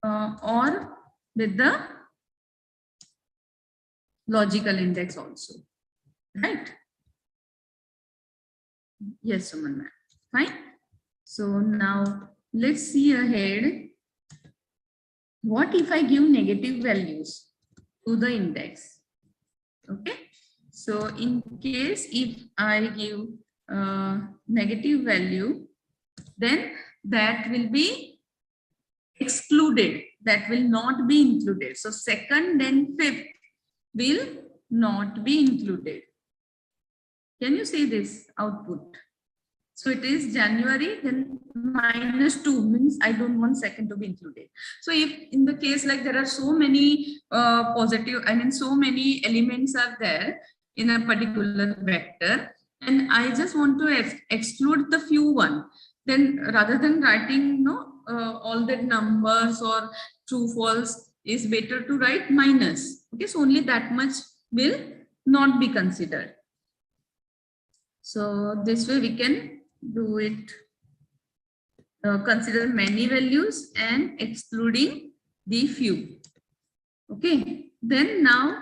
or with the logical index also, right? Yes, Suman ma'am. Fine. So now let's see ahead. What if I give negative values to the index? Okay. So in case if I give negative value, then that will be excluded. That will not be included. So second and fifth will not be included. Can you see this output? So it is January, then -2 means I don't want second to be included. So if in the case like there are so many positive, I mean so many elements are there in a particular vector, and I just want to exclude the few one, then rather than writing all the numbers or true false, is better to write minus. Okay, so only that much will not be considered. So this way we can do it, consider many values and excluding the few. Okay, then now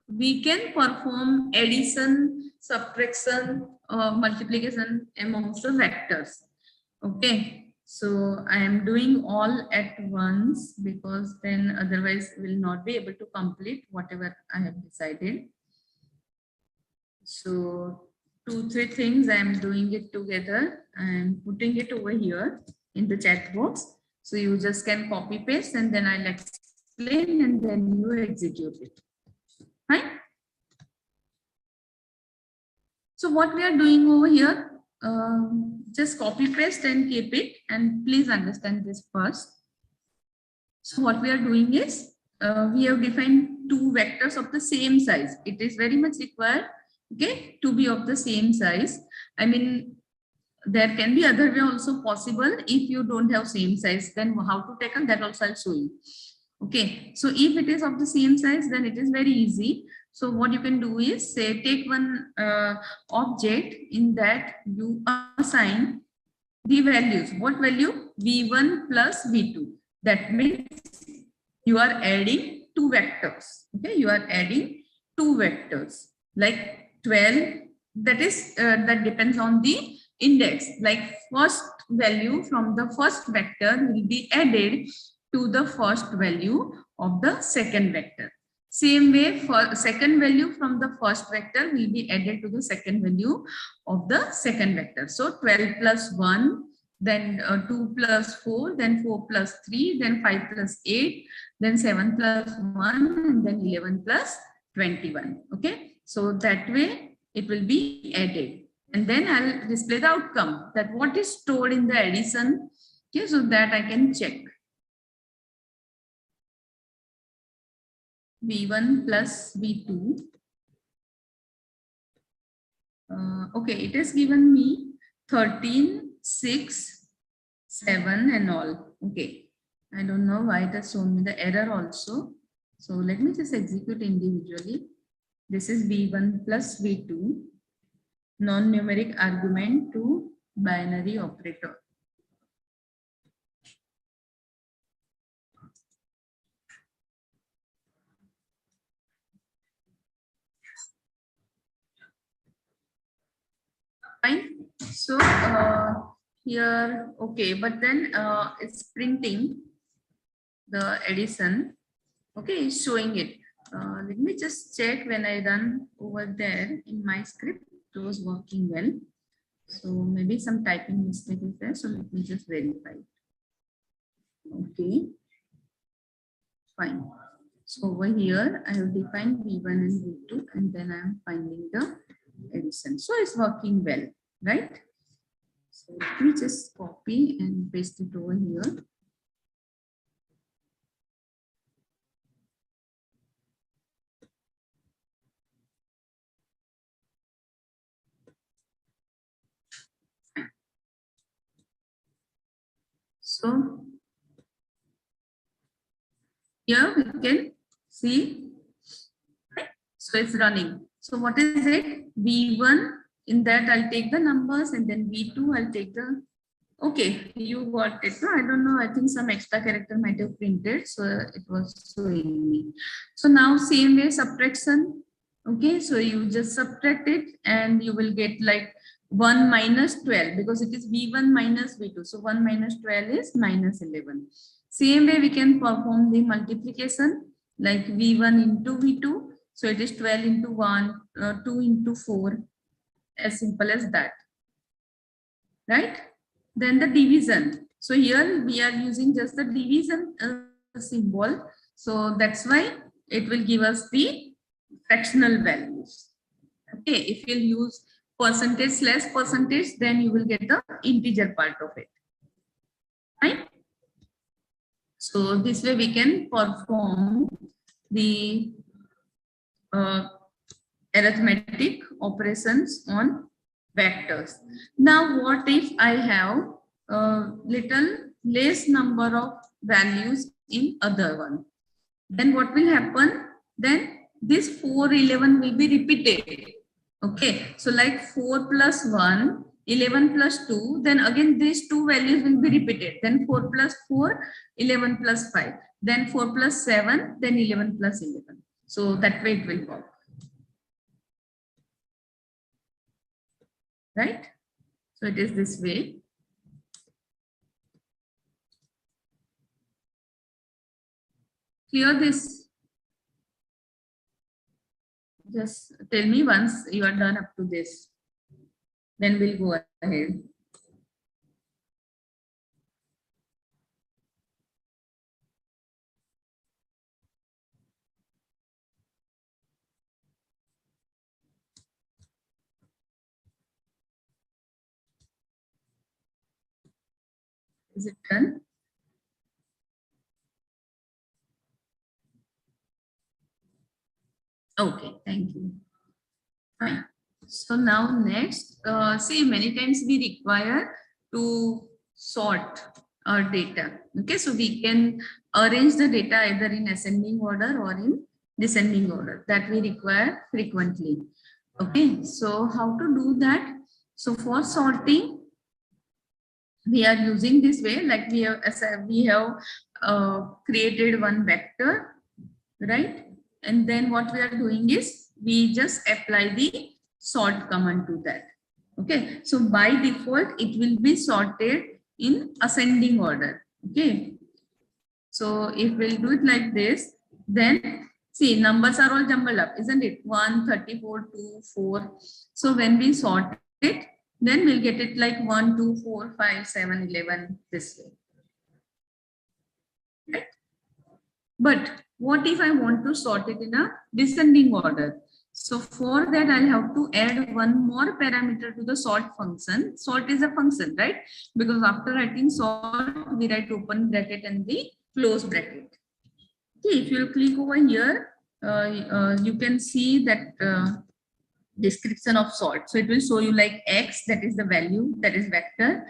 we can perform addition, subtraction, multiplication amongst the vectors. Okay, so I am doing all at once because then otherwise we will not be able to complete whatever I have decided. So 2-3 things I am doing it together and putting it over here in the chat box. So you just can copy paste and then I'll explain and then you execute it. Right? So what we are doing over here, just copy paste and keep it, and please understand this first. So what we are doing is we have defined two vectors of the same size. It is very much required, okay, to be of the same size. I mean, there can be other way also possible. If you don't have same size, then how to tackle that also I'll show you. Okay, so if it is of the same size, then it is very easy. So what you can do is say take one object, in that you assign the values. What value? V1 plus V2. That means you are adding two vectors. Okay, you are adding two vectors like 12. That is that depends on the index. Like first value from the first vector will be added to the first value of the second vector. Same way, for second value from the first vector will be added to the second value of the second vector. So 12 plus 1, then 2 plus 4, then 4 plus 3, then 5 plus 8, then 7 plus 1, and then 11 plus 21. Okay, so that way it will be added. And then I'll display the outcome, that what is stored in the addition. Okay, so that I can check. V1 plus V2. Okay, it has given me 13, 6, 7 and all. Okay, I don't know why it has shown me the error also. So let me just execute individually. This is V1 plus V2, non-numeric argument to binary operator. Fine. So here, okay, but then it's printing the addition. Okay, it's showing it. Let me just check when I run over there in my script. It was working well. So maybe some typing mistake is there. So let me just verify. Okay, fine. So over here, I have defined V1 and V2, and then I'm finding the addition. So it's working well, right? So let me just copy and paste it over here. So here we can see, so it's running. So what is it? V1, in that I'll take the numbers, and then V2, I'll take the, okay, you got it. No, I don't know. I think some extra character might have printed. So it was showing me. So now same way subtraction. Okay, so you just subtract it and you will get like 1 minus 12 because it is V1 minus V2. So 1 minus 12 is minus 11. Same way we can perform the multiplication like V1 into V2. So it is 12 into 1, 2 into 4, as simple as that, right? Then the division. So here we are using just the division symbol. So that's why it will give us the fractional values. Okay, if you use percentage slash percentage, then you will get the integer part of it, right? So this way we can perform the arithmetic operations on vectors. Now, what if I have a little less number of values in other one? Then what will happen? Then this 4, 11 will be repeated. Okay, so like 4 plus 1, 11 plus 2, then again these two values will be repeated. Then 4 plus 4, 11 plus 5, then 4 plus 7, then 11 plus 11. So that way it will work. Right? So it is this way. Clear this? Just tell me once you are done up to this. Then we'll go ahead. Is it done? Okay, thank you. Fine. So now next, see, many times we require to sort our data. Okay, so we can arrange the data either in ascending order or in descending order, that we require frequently. Okay, so how to do that? So for sorting, we are using this way, like we have created one vector, right? And then what we are doing is we just apply the sort command to that. Okay, so by default it will be sorted in ascending order. Okay, so if we'll do it like this, then see, numbers are all jumbled up, isn't it? 1, 34, 2, 4. So when we sort it, then we'll get it like 1, 2, 4, 5, 7, 11 this way. Right? But what if I want to sort it in a descending order? So for that, I'll have to add one more parameter to the sort function. Sort is a function, right? Because after writing sort, we write open bracket and the close bracket. Okay, if you click over here, you can see that description of sort. So it will show you like X, that is the value, that is vector.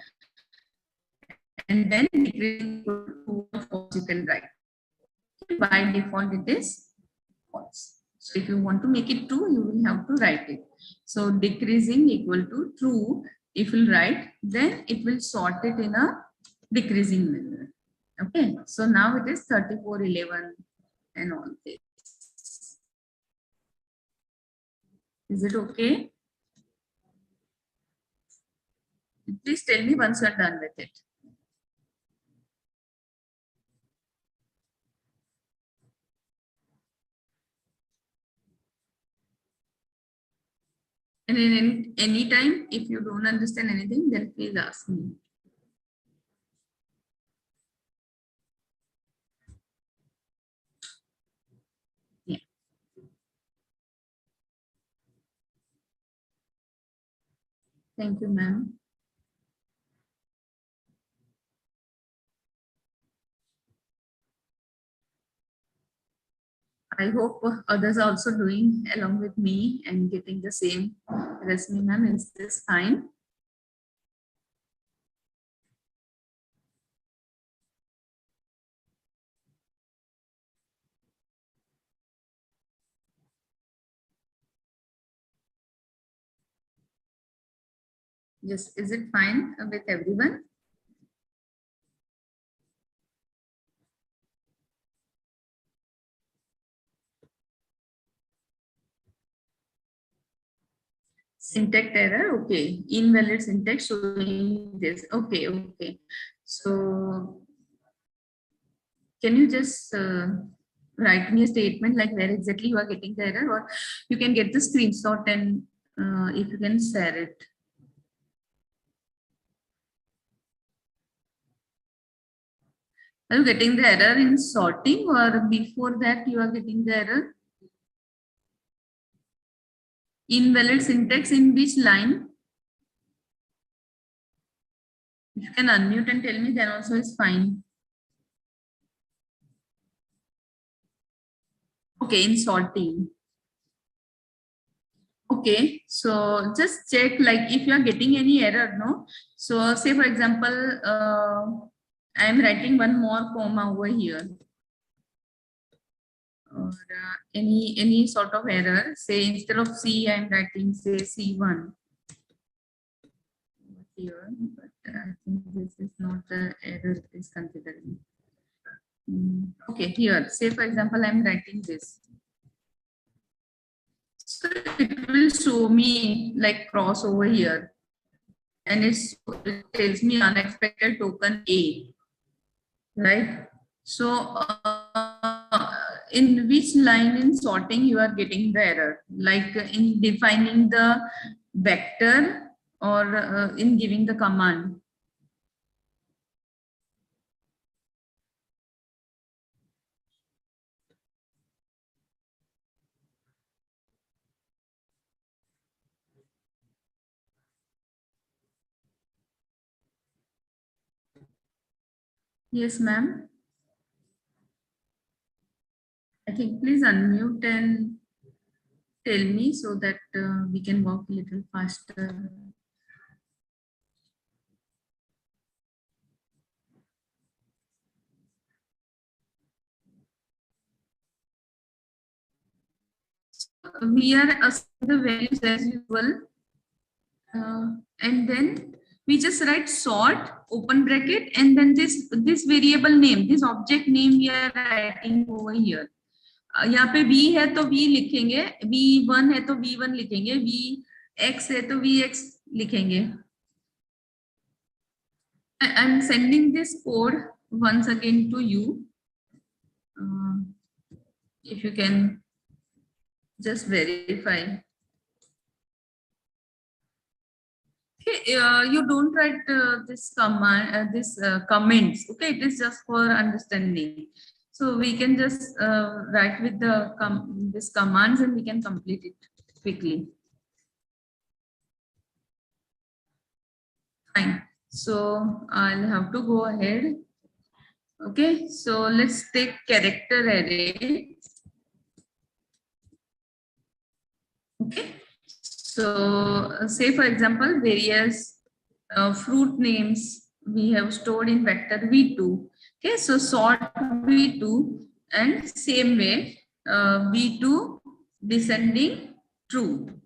And then you can write. By default, it is false. So if you want to make it true, you will have to write it. So decreasing equal to true. If you write, then it will sort it in a decreasing manner. Okay. So now it is 34, 11 and all this. Is it okay? Please tell me once you are done with it. And in any time, if you don't understand anything, then please ask me. Yeah. Thank you, ma'am. I hope others are also doing along with me and getting the same. Rasmi ma'am, is this fine? Yes, is it fine with everyone? Syntax error, okay. Invalid syntax showing this. Okay, okay. So can you just write me a statement like where exactly you are getting the error, or you can get the screenshot and if you can share it. Are you getting the error in sorting, or before that you are getting the error? Invalid syntax in which line? If you can unmute and tell me, then also is fine. Okay, in sorting. Okay, so just check like if you are getting any error, no? So say for example, I am writing one more comma over here. Or any sort of error. Say instead of C, I am writing say C1 here, but I think this is not the error it is considering. Okay, here, say for example, I am writing this. So it will show me like cross over here, and it tells me unexpected token A, right? So in which line in sorting you are getting the error, like in defining the vector or in giving the command? Yes, ma'am. I think please unmute and tell me so that we can walk a little faster. We are assigning the values as usual, and then we just write sort open bracket, and then this variable name, this object name we are writing over here. यहाँ पे v है तो v लिखेंगे, v1 है तो v1 लिखेंगे, vx है तो vx लिखेंगे. I'm sending this code once again to you. If you can just verify. Okay, you don't write this command, comments. Okay, it is just for understanding. So we can just write with the this commands and we can complete it quickly. Fine. So I'll have to go ahead. Okay, so let's take character array. Okay, so say for example, various fruit names we have stored in vector v2. Okay, so sort v2 and same way v2 descending true.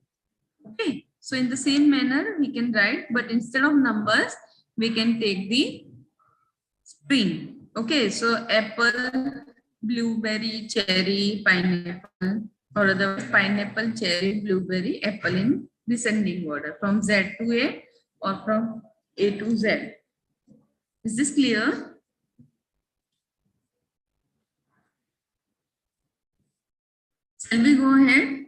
Okay, so in the same manner we can write, but instead of numbers we can take the string. Okay, so apple, blueberry, cherry, pineapple, or otherwise pineapple, cherry, blueberry, apple in descending order from Z to A or from A to Z. Is this clear? Shall we go ahead?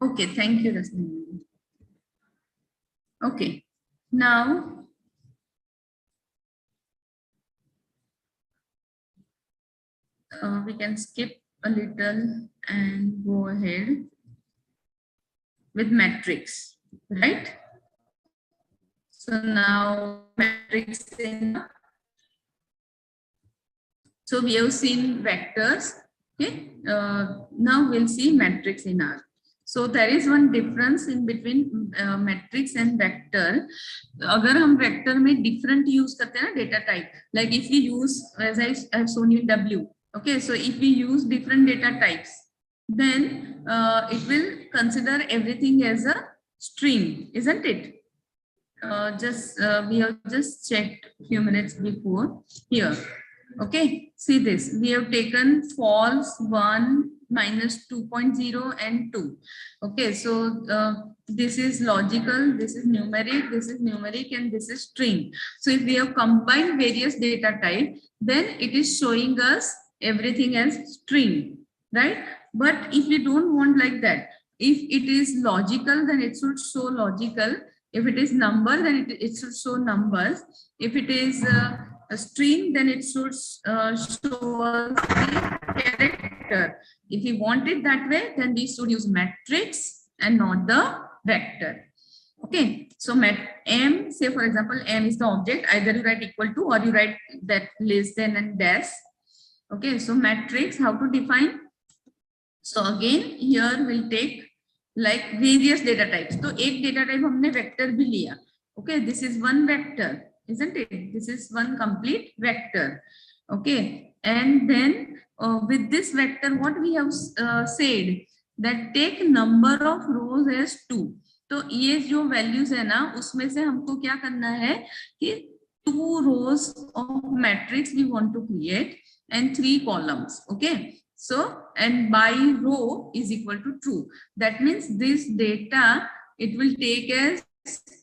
Okay, thank you, Rasmi. Okay, now we can skip a little and go ahead with matrix, right? So now matrix in. So we have seen vectors. Okay, now we'll see matrix in R. So there is one difference in between matrix and vector. अगर हम vector में different use करते हैं ना data type, like if we use, as I have shown you W. Okay, so if we use different data types, then it will consider everything as a string, isn't it? We have just checked a few minutes before here. Okay, see this. We have taken false, 1, minus 2.0 and 2. Okay, so this is logical, this is numeric, and this is string. So if we have combined various data type, then it is showing us everything as string, right? But if we don't want like that, if it is logical, then it should show logical. If it is number, then it should show numbers. If it is a string, then it should show us the character. If we want it that way, then we should use matrix and not the vector. Okay, so M, say for example, M is the object, either you write equal to or you write that less than and dash. Okay, so matrix, how to define? So again, here we'll take like various data types. So एक data type हमने vector भी लिया. Okay, this is one vector, isn't it? This is one complete vector. Okay, and then with this vector, what we have said that take number of rows as 2. तो ये जो values है ना, उसमें से हमको क्या करना है कि 2 rows of matrix we want to create and 3 columns. Okay. So, and by row is equal to true. That means this data, it will take as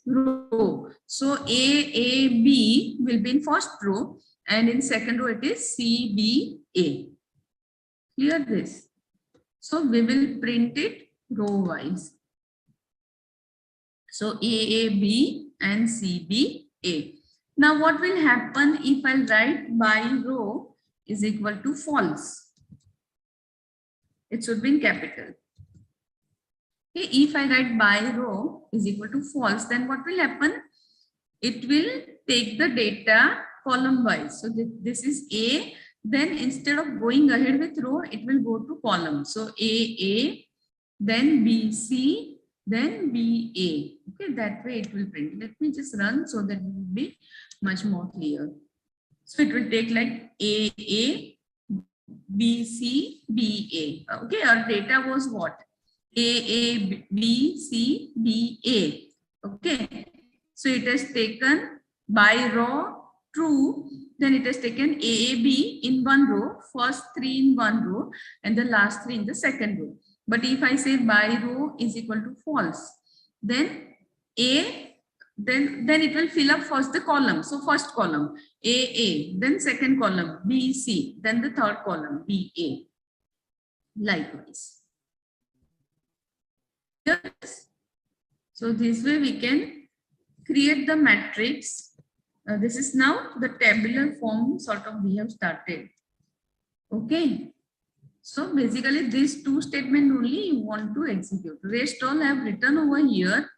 row. So, A, B will be in first row and in second row it is C, B, A. Clear this? So, we will print it row wise. So, A, B and C, B, A. Now, what will happen if I write by row is equal to false? It should be in capital. Okay, if I write by row is equal to false, then what will happen? It will take the data column wise. So this is A. Then instead of going ahead with row, it will go to column. So A, then B, C, then B, A. Okay, that way it will print. Let me just run so that it will be much more clear. So it will take like A, B, C, B, A. Okay, our data was what? A, B, C, B, A. Okay, so it has taken by row true, then it has taken A, B in one row, first 3 in one row, and the last 3 in the second row. But if I say by row is equal to false, then A, then it will fill up first the column. So first column A, then second column B, C, then the third column B, A. Likewise. Yes. So this way we can create the matrix. This is now the tabular form sort of we have started. Okay. So basically these 2 statements only you want to execute. Rest all I have written over here,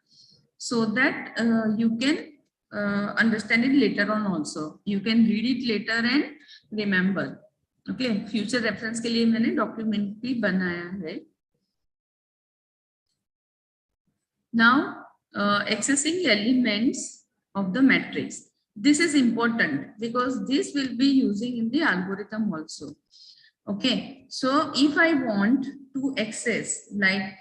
so that you can understand it later on also. You can read it later and remember. Okay, future reference के लिए मैंने document भी बनाया है. Now, accessing elements of the matrix. This is important because this will be using in the algorithm also. Okay, so if I want to access like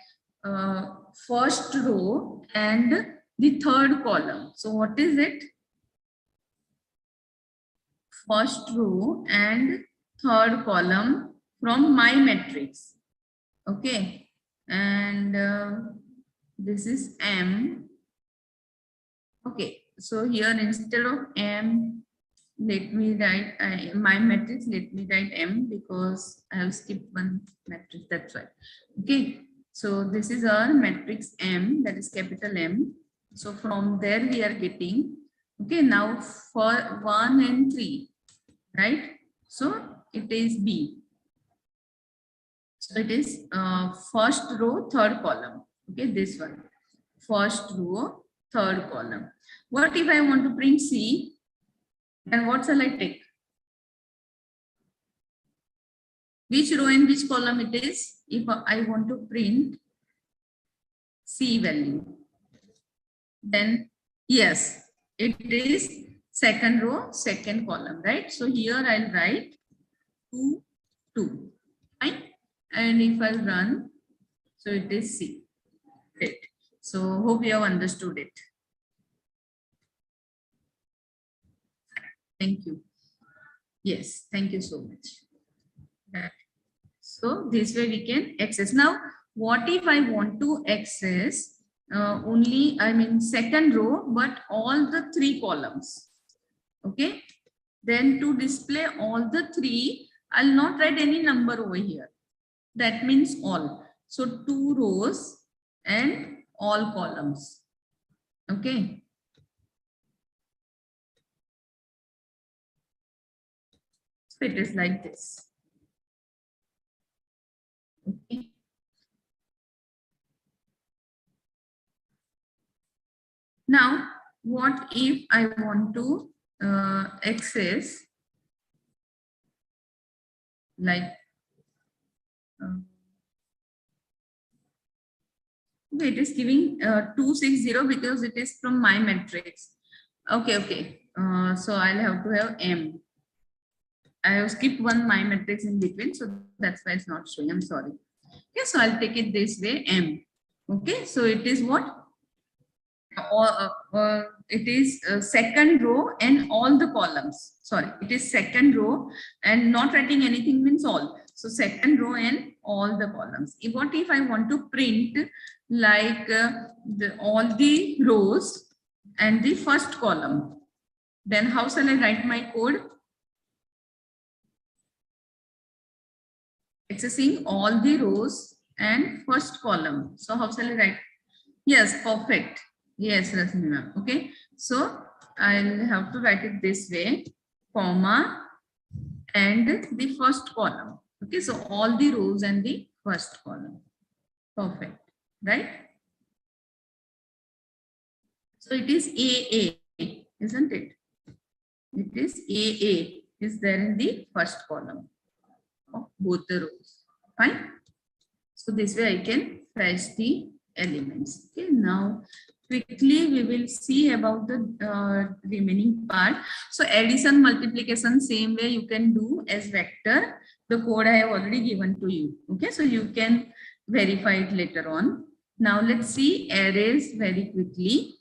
first row and the third column. So what is it? First row and third column from my matrix. Okay, and this is M. Okay, So here instead of M, let me write my matrix, let me write M because I have skipped one matrix, that's why. Okay, so this is our matrix M, that is capital M. So from there we are getting, okay, now for 1 and 3, right? So it is B. So it is first row, third column. Okay, this one. First row, third column. What if I want to print C? And what shall I take? Which row and which column it is? If I want to print C value, then yes, it is second row, second column, right? So here I'll write 2, 2, fine. And if I run, so it is C. Great. So hope you have understood it. Thank you. Yes, thank you so much. So this way we can access. Now, what if I want to access only, I mean, second row, but all the 3 columns? Okay. Then to display all the 3, I'll not write any number over here. That means all. So 2 rows and all columns. Okay. So it is like this. Okay. Now, what if I want to access like it is giving 260 because it is from my matrix. Okay, okay. So I'll have to have M. I have skipped one my matrix in between, so that's why it's not showing. I'm sorry. Okay, so I'll take it this way, M. Okay, so it is what? It is second row and all the columns. Sorry, it is second row and not writing anything means all. So second row and all the columns. What if I want to print like all the rows and the first column? Then how shall I write my code? Accessing all the rows and first column. So how shall I write? Yes, perfect. Yes, Rasmi ma'am. Okay. So I'll have to write it this way, comma, and the first column. Okay. So all the rows and the first column. Perfect. Right? So it is AA, isn't it? It is AA is there in the first column of both the rows. Fine. So this way I can fetch the elements. Okay. Now quickly we will see about the remaining part. So addition, multiplication, same way you can do as vector. The code I have already given to you. Okay. So you can verify it later on. Now let's see arrays very quickly.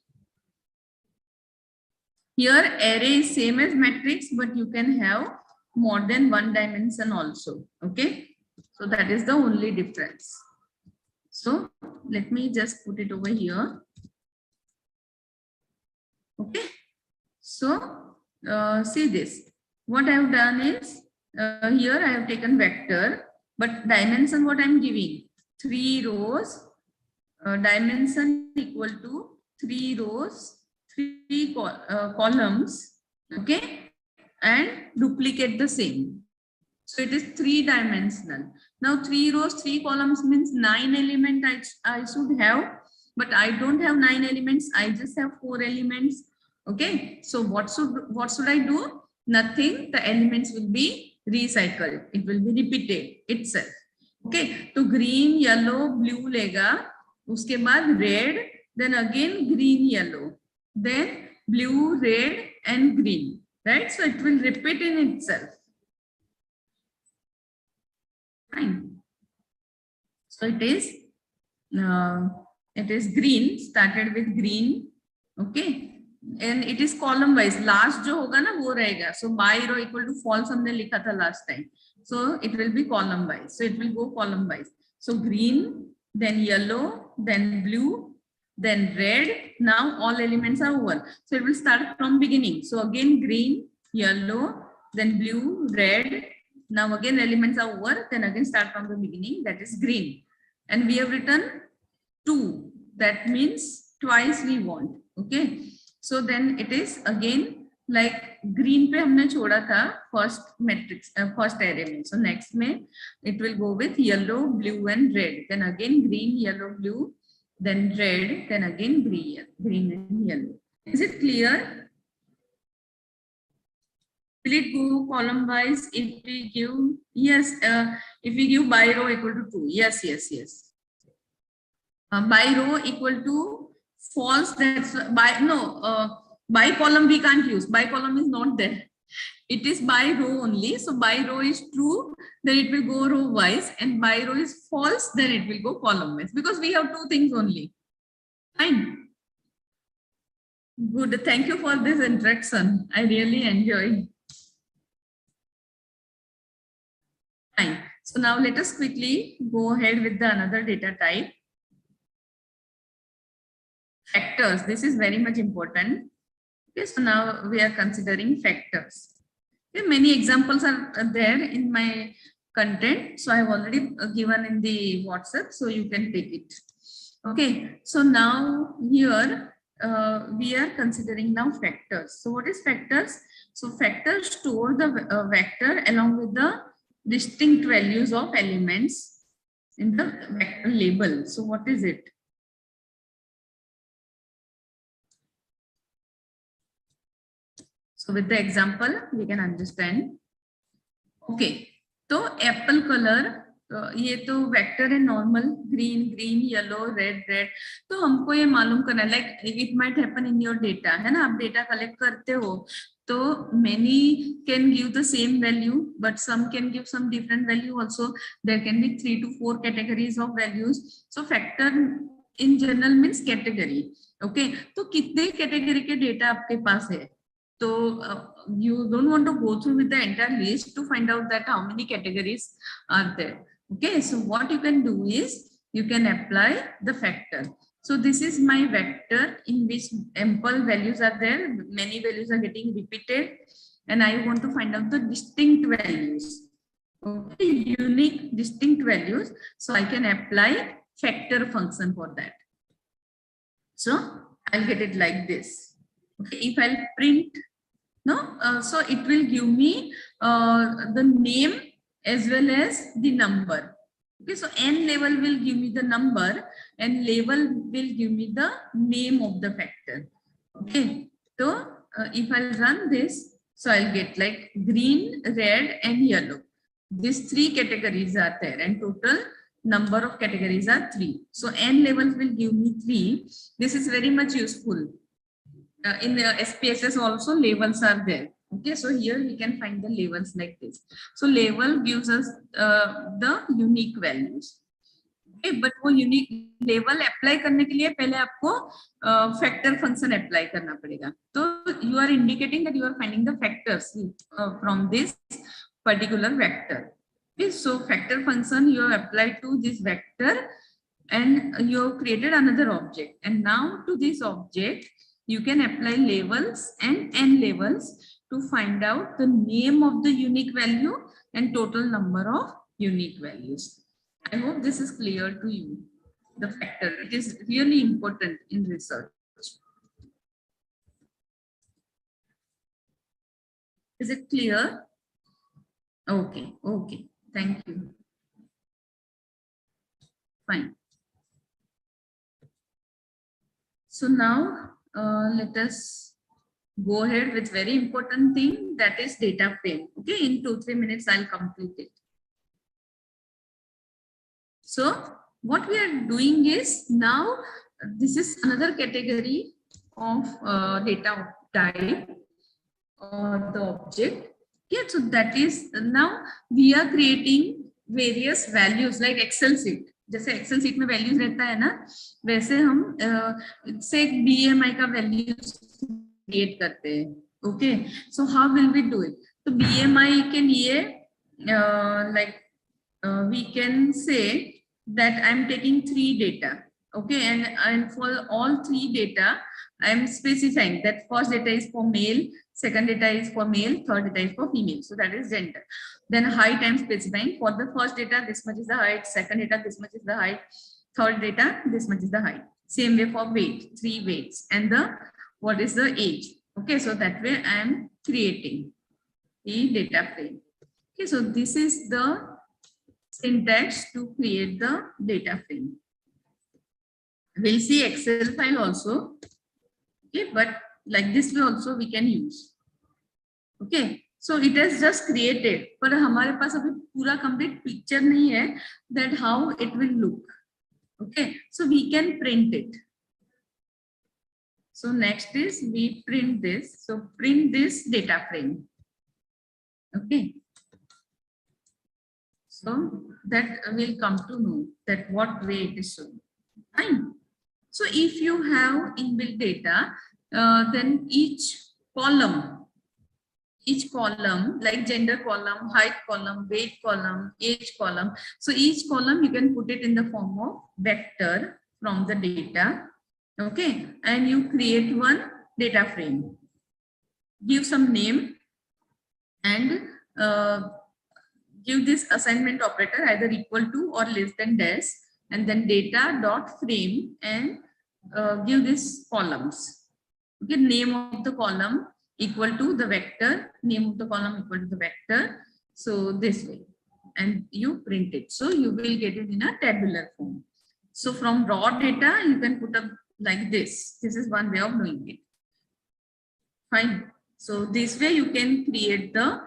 Here array is same as matrix, but you can have more than one dimension also. Okay. So that is the only difference. So let me just put it over here. Okay. So see this. What I have done is here I have taken vector, but dimension what I am giving 3 rows, dimension equal to 3 rows, 3 columns. Okay, and duplicate the same. So it is 3-dimensional. Now 3 rows, 3 columns means 9 elements I should have, but I don't have 9 elements. I just have 4 elements. Okay. So what should I do? Nothing. The elements will be recycled. It will be repeated itself. Okay. So green, yellow, blue lega. Uske baad red. Then again green, yellow. Then blue, red, and green. Right. So it will repeat in itself. Fine. So it is green, started with green. Okay. And it is column wise. Last जो होगा ना वो रहेगा. So by row equal to false हमने लिखा था last time. So it will be column wise. So it will go column wise. So green, then yellow, then blue, then red. Now all elements are over. So it will start from beginning. So again green, yellow, then blue, red. Now again elements are over. Then again start from the beginning. That is green. And we have written 2. That means twice we want. Okay. So then it is again like green पे हमने छोड़ा था first matrix, first array में. So next में it will go with yellow, blue and red. Then again green, yellow, blue, then red, then again green and yellow. Is it clear? Will it go column wise if we give, yes, if we give by row equal to 2. Yes. By row equal to false. That's by, no, by column we can't use. By column is not there. It is by row only. So by row is true, then it will go row wise, and by row is false, then it will go column wise, because we have 2 things only. Fine. Good. Thank you for this introduction. I really enjoy. Fine. So now let us quickly go ahead with the another data type. Factors. This is very much important. Okay, so now we are considering factors. Okay, many examples are there in my content. So I have already given in the WhatsApp, so you can take it. Okay, so now here we are considering now factors. So what is factors? So factors store the vector along with the distinct values of elements in the vector label. So what is it? So with the example, we can understand. Okay, so apple color, ये तो vector है normal, green green, yellow red red. तो हमको ये मालूम करना है, like it might happen in your data, है ना, आप डेटा कलेक्ट करते हो, तो many can give the same value, but some can give some different value also. There can be 3 to 4 categories of values. So factor in general means category. Okay, तो कितने category के data आपके पास है? So you don't want to go through with the entire list to find out that how many categories are there. Okay, so what you can do is you can apply the factor. So this is my vector in which ample values are there. Many values are getting repeated, and I want to find out the distinct values. Okay, unique distinct values. So I can apply factor function for that. So I'll get it like this. Okay, if I'll print, so it will give me the name as well as the number. Okay, so n level will give me the number and label will give me the name of the factor. Okay, so if I'll run this, so I'll get like green, red and yellow. These 3 categories are there and total number of categories are 3. So n levels will give me 3. This is very much useful. In the SPSS also labels are there. Okay, so here we can find the labels like this. So label gives us the unique values. Okay, but वो unique label apply करने के लिए पहले आपको factor function apply करना पड़ेगा. तो you are indicating that you are finding the factors from this particular vector. Okay, so factor function you have applied to this vector and you have created another object. And now to this object, you can apply labels and n labels to find out the name of the unique value and total number of unique values. I hope this is clear to you. The factor, it is really important in research. Is it clear? Okay, okay. Thank you. Fine. So now let us go ahead with very important thing, that is data frame. Okay, in 2-3 minutes I'll complete it. So what we are doing is now this is another category of data type or the object. Okay, so that is now we are creating various values like Excel sheet. जैसे Excel seat में values रहता है ना, वैसे हम से एक BMI का वैल्यूज क्रिएट करते हैं. Okay, so how will we do it? तो BMI के लिए like we can say that I'm taking 3 data. Okay, and for all three data, I am specifying that first data is for male, second data is for male, third data is for female. So that is gender. Then height I am specifying for the first data, this much is the height, second data, this much is the height, third data, this much is the height. Same way for weight, 3 weights, and the what is the age. Okay, so that way I am creating the data frame. Okay, so this is the syntax to create the data frame. We'll see Excel file also. Okay, but like this way also we can use. Okay, so it has just created, पर हमारे पास अभी पूरा complete picture नहीं है that how it will look. Okay, so we can print it. So next is we print this. So print this data frame. Okay. So that will come to know that what way it is shown. Fine. So if you have inbuilt data, then each column like gender column, height column, weight column, age column. So each column you can put it in the form of vector from the data. Okay, and you create one data frame. Give some name and give this assignment operator either equal to or less than dash, and then data dot frame, and give this columns. Okay, name of the column equal to the vector, name of the column equal to the vector. So this way, and you print it. So you will get it in a tabular form. So from raw data, you can put up like this. This is one way of doing it. Fine. So this way you can create the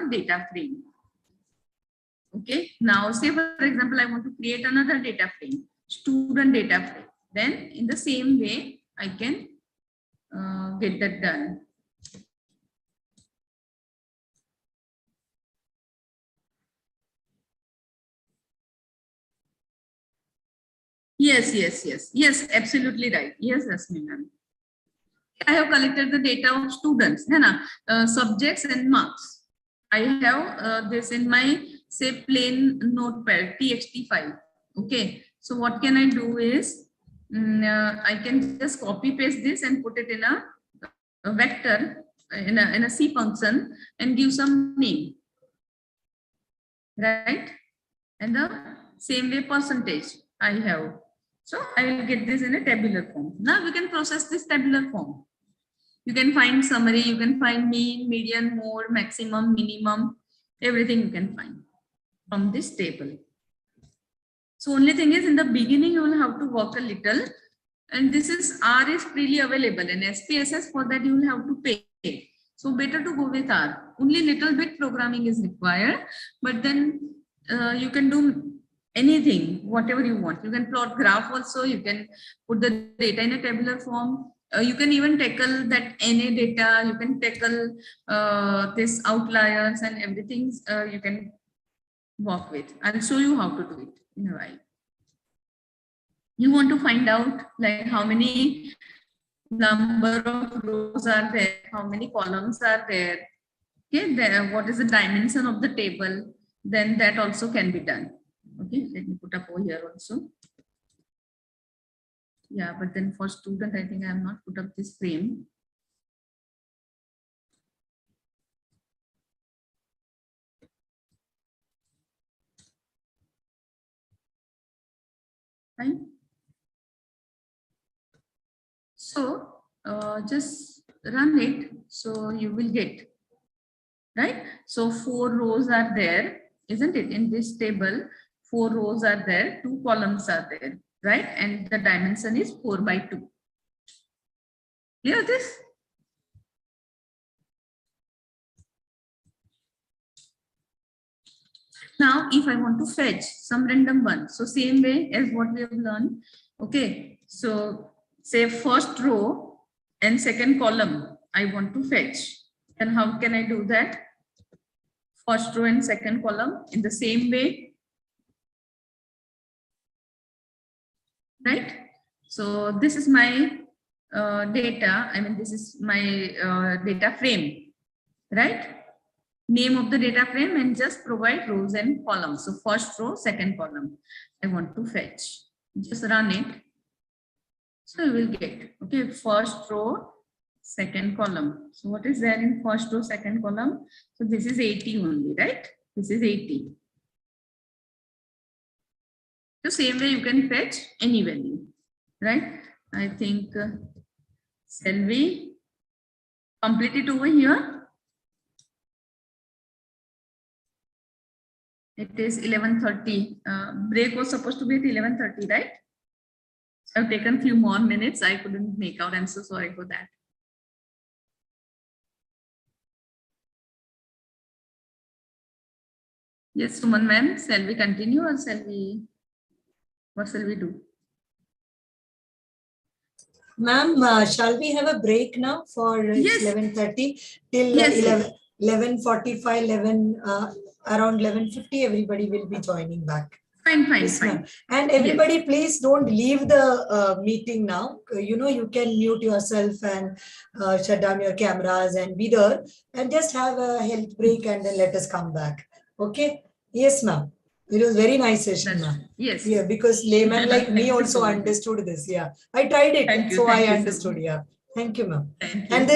data frame. Okay. Now say for example, I want to create another data frame, student data frame. Then in the same way, I can get that done. Yes, absolutely right. Yes, Rasmi ma'am. I have collected the data of students, subjects and marks. I have this in my say plain notepad txt file. Okay, so what can I do is I can just copy paste this and put it in a vector in a C function and give some name, right? And the same way percentage I have. So I will get this in a tabular form. Now we can process this tabular form. You can find summary, you can find mean, median, mode, maximum, minimum, everything you can find from this table. So only thing is in the beginning you will have to work a little, and this is R is freely available, and SPSS for that you will have to pay. So better to go with R. Only little bit programming is required, but then you can do anything, whatever you want. You can plot graph also, you can put the data in a tabular form. You can even tackle that NA data, you can tackle this outliers and everything you can work with. I'll show you how to do it in a while. You want to find out like how many number of rows are there, how many columns are there, okay, what is the dimension of the table, then that also can be done. Okay, let me put up over here also. Yeah, but then for student, I think I have not put up this frame. Fine. So just run it. So you will get, right? So 4 rows are there, isn't it? In this table, 4 rows are there, 2 columns are there, right? And the dimension is 4 by 2. Clear this? Now, if I want to fetch some random one, so same way as what we have learned. Okay, so say first row and second column, I want to fetch. Then how can I do that? First row and second column in the same way, right? So this is my data. I mean, this is my data frame, right? name of the data frame and just provide rows and columns. So first row, second column. I want to fetch. Just run it. So you will get, okay, first row, second column. So what is there in first row, second column? So this is 80 only, right? This is 80. The same way you can fetch any value, right? I think, shall we complete it over here? It is 11:30. Break was supposed to be at 11:30, right? So I've taken few more minutes. I couldn't make out. I'm so sorry for that. Yes, Suman ma'am, shall we continue or shall we, what shall we do? Ma'am, shall we have a break now for Yes. 11:30 till Yes, 11:45, around 11:50, everybody will be joining back. Fine, fine, Yes, fine. ma'am. And everybody, please don't leave the meeting now. You can mute yourself and shut down your cameras and be there and just have a health break and then let us come back. Okay? Yes, ma'am. It was very nice session, ma'am. Yes. Yeah, because layman like Thank me you also so much. understood this. Yeah, I tried it, Thank you, so thank I you so understood. much. Yeah, thank you, ma'am. Thank you. And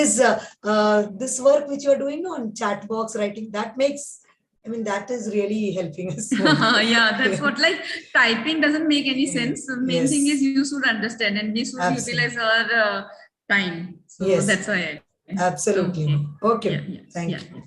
this work which you are doing on chat box writing, that makes, I mean, that is really helping us. Yeah, that's what, like, typing doesn't make any Yeah. sense. The main thing Yes. is you should understand and we should Absolutely. utilize our time. So Yes. that's why. Absolutely. Okay. Okay. Yeah, yes, Thank yeah. you.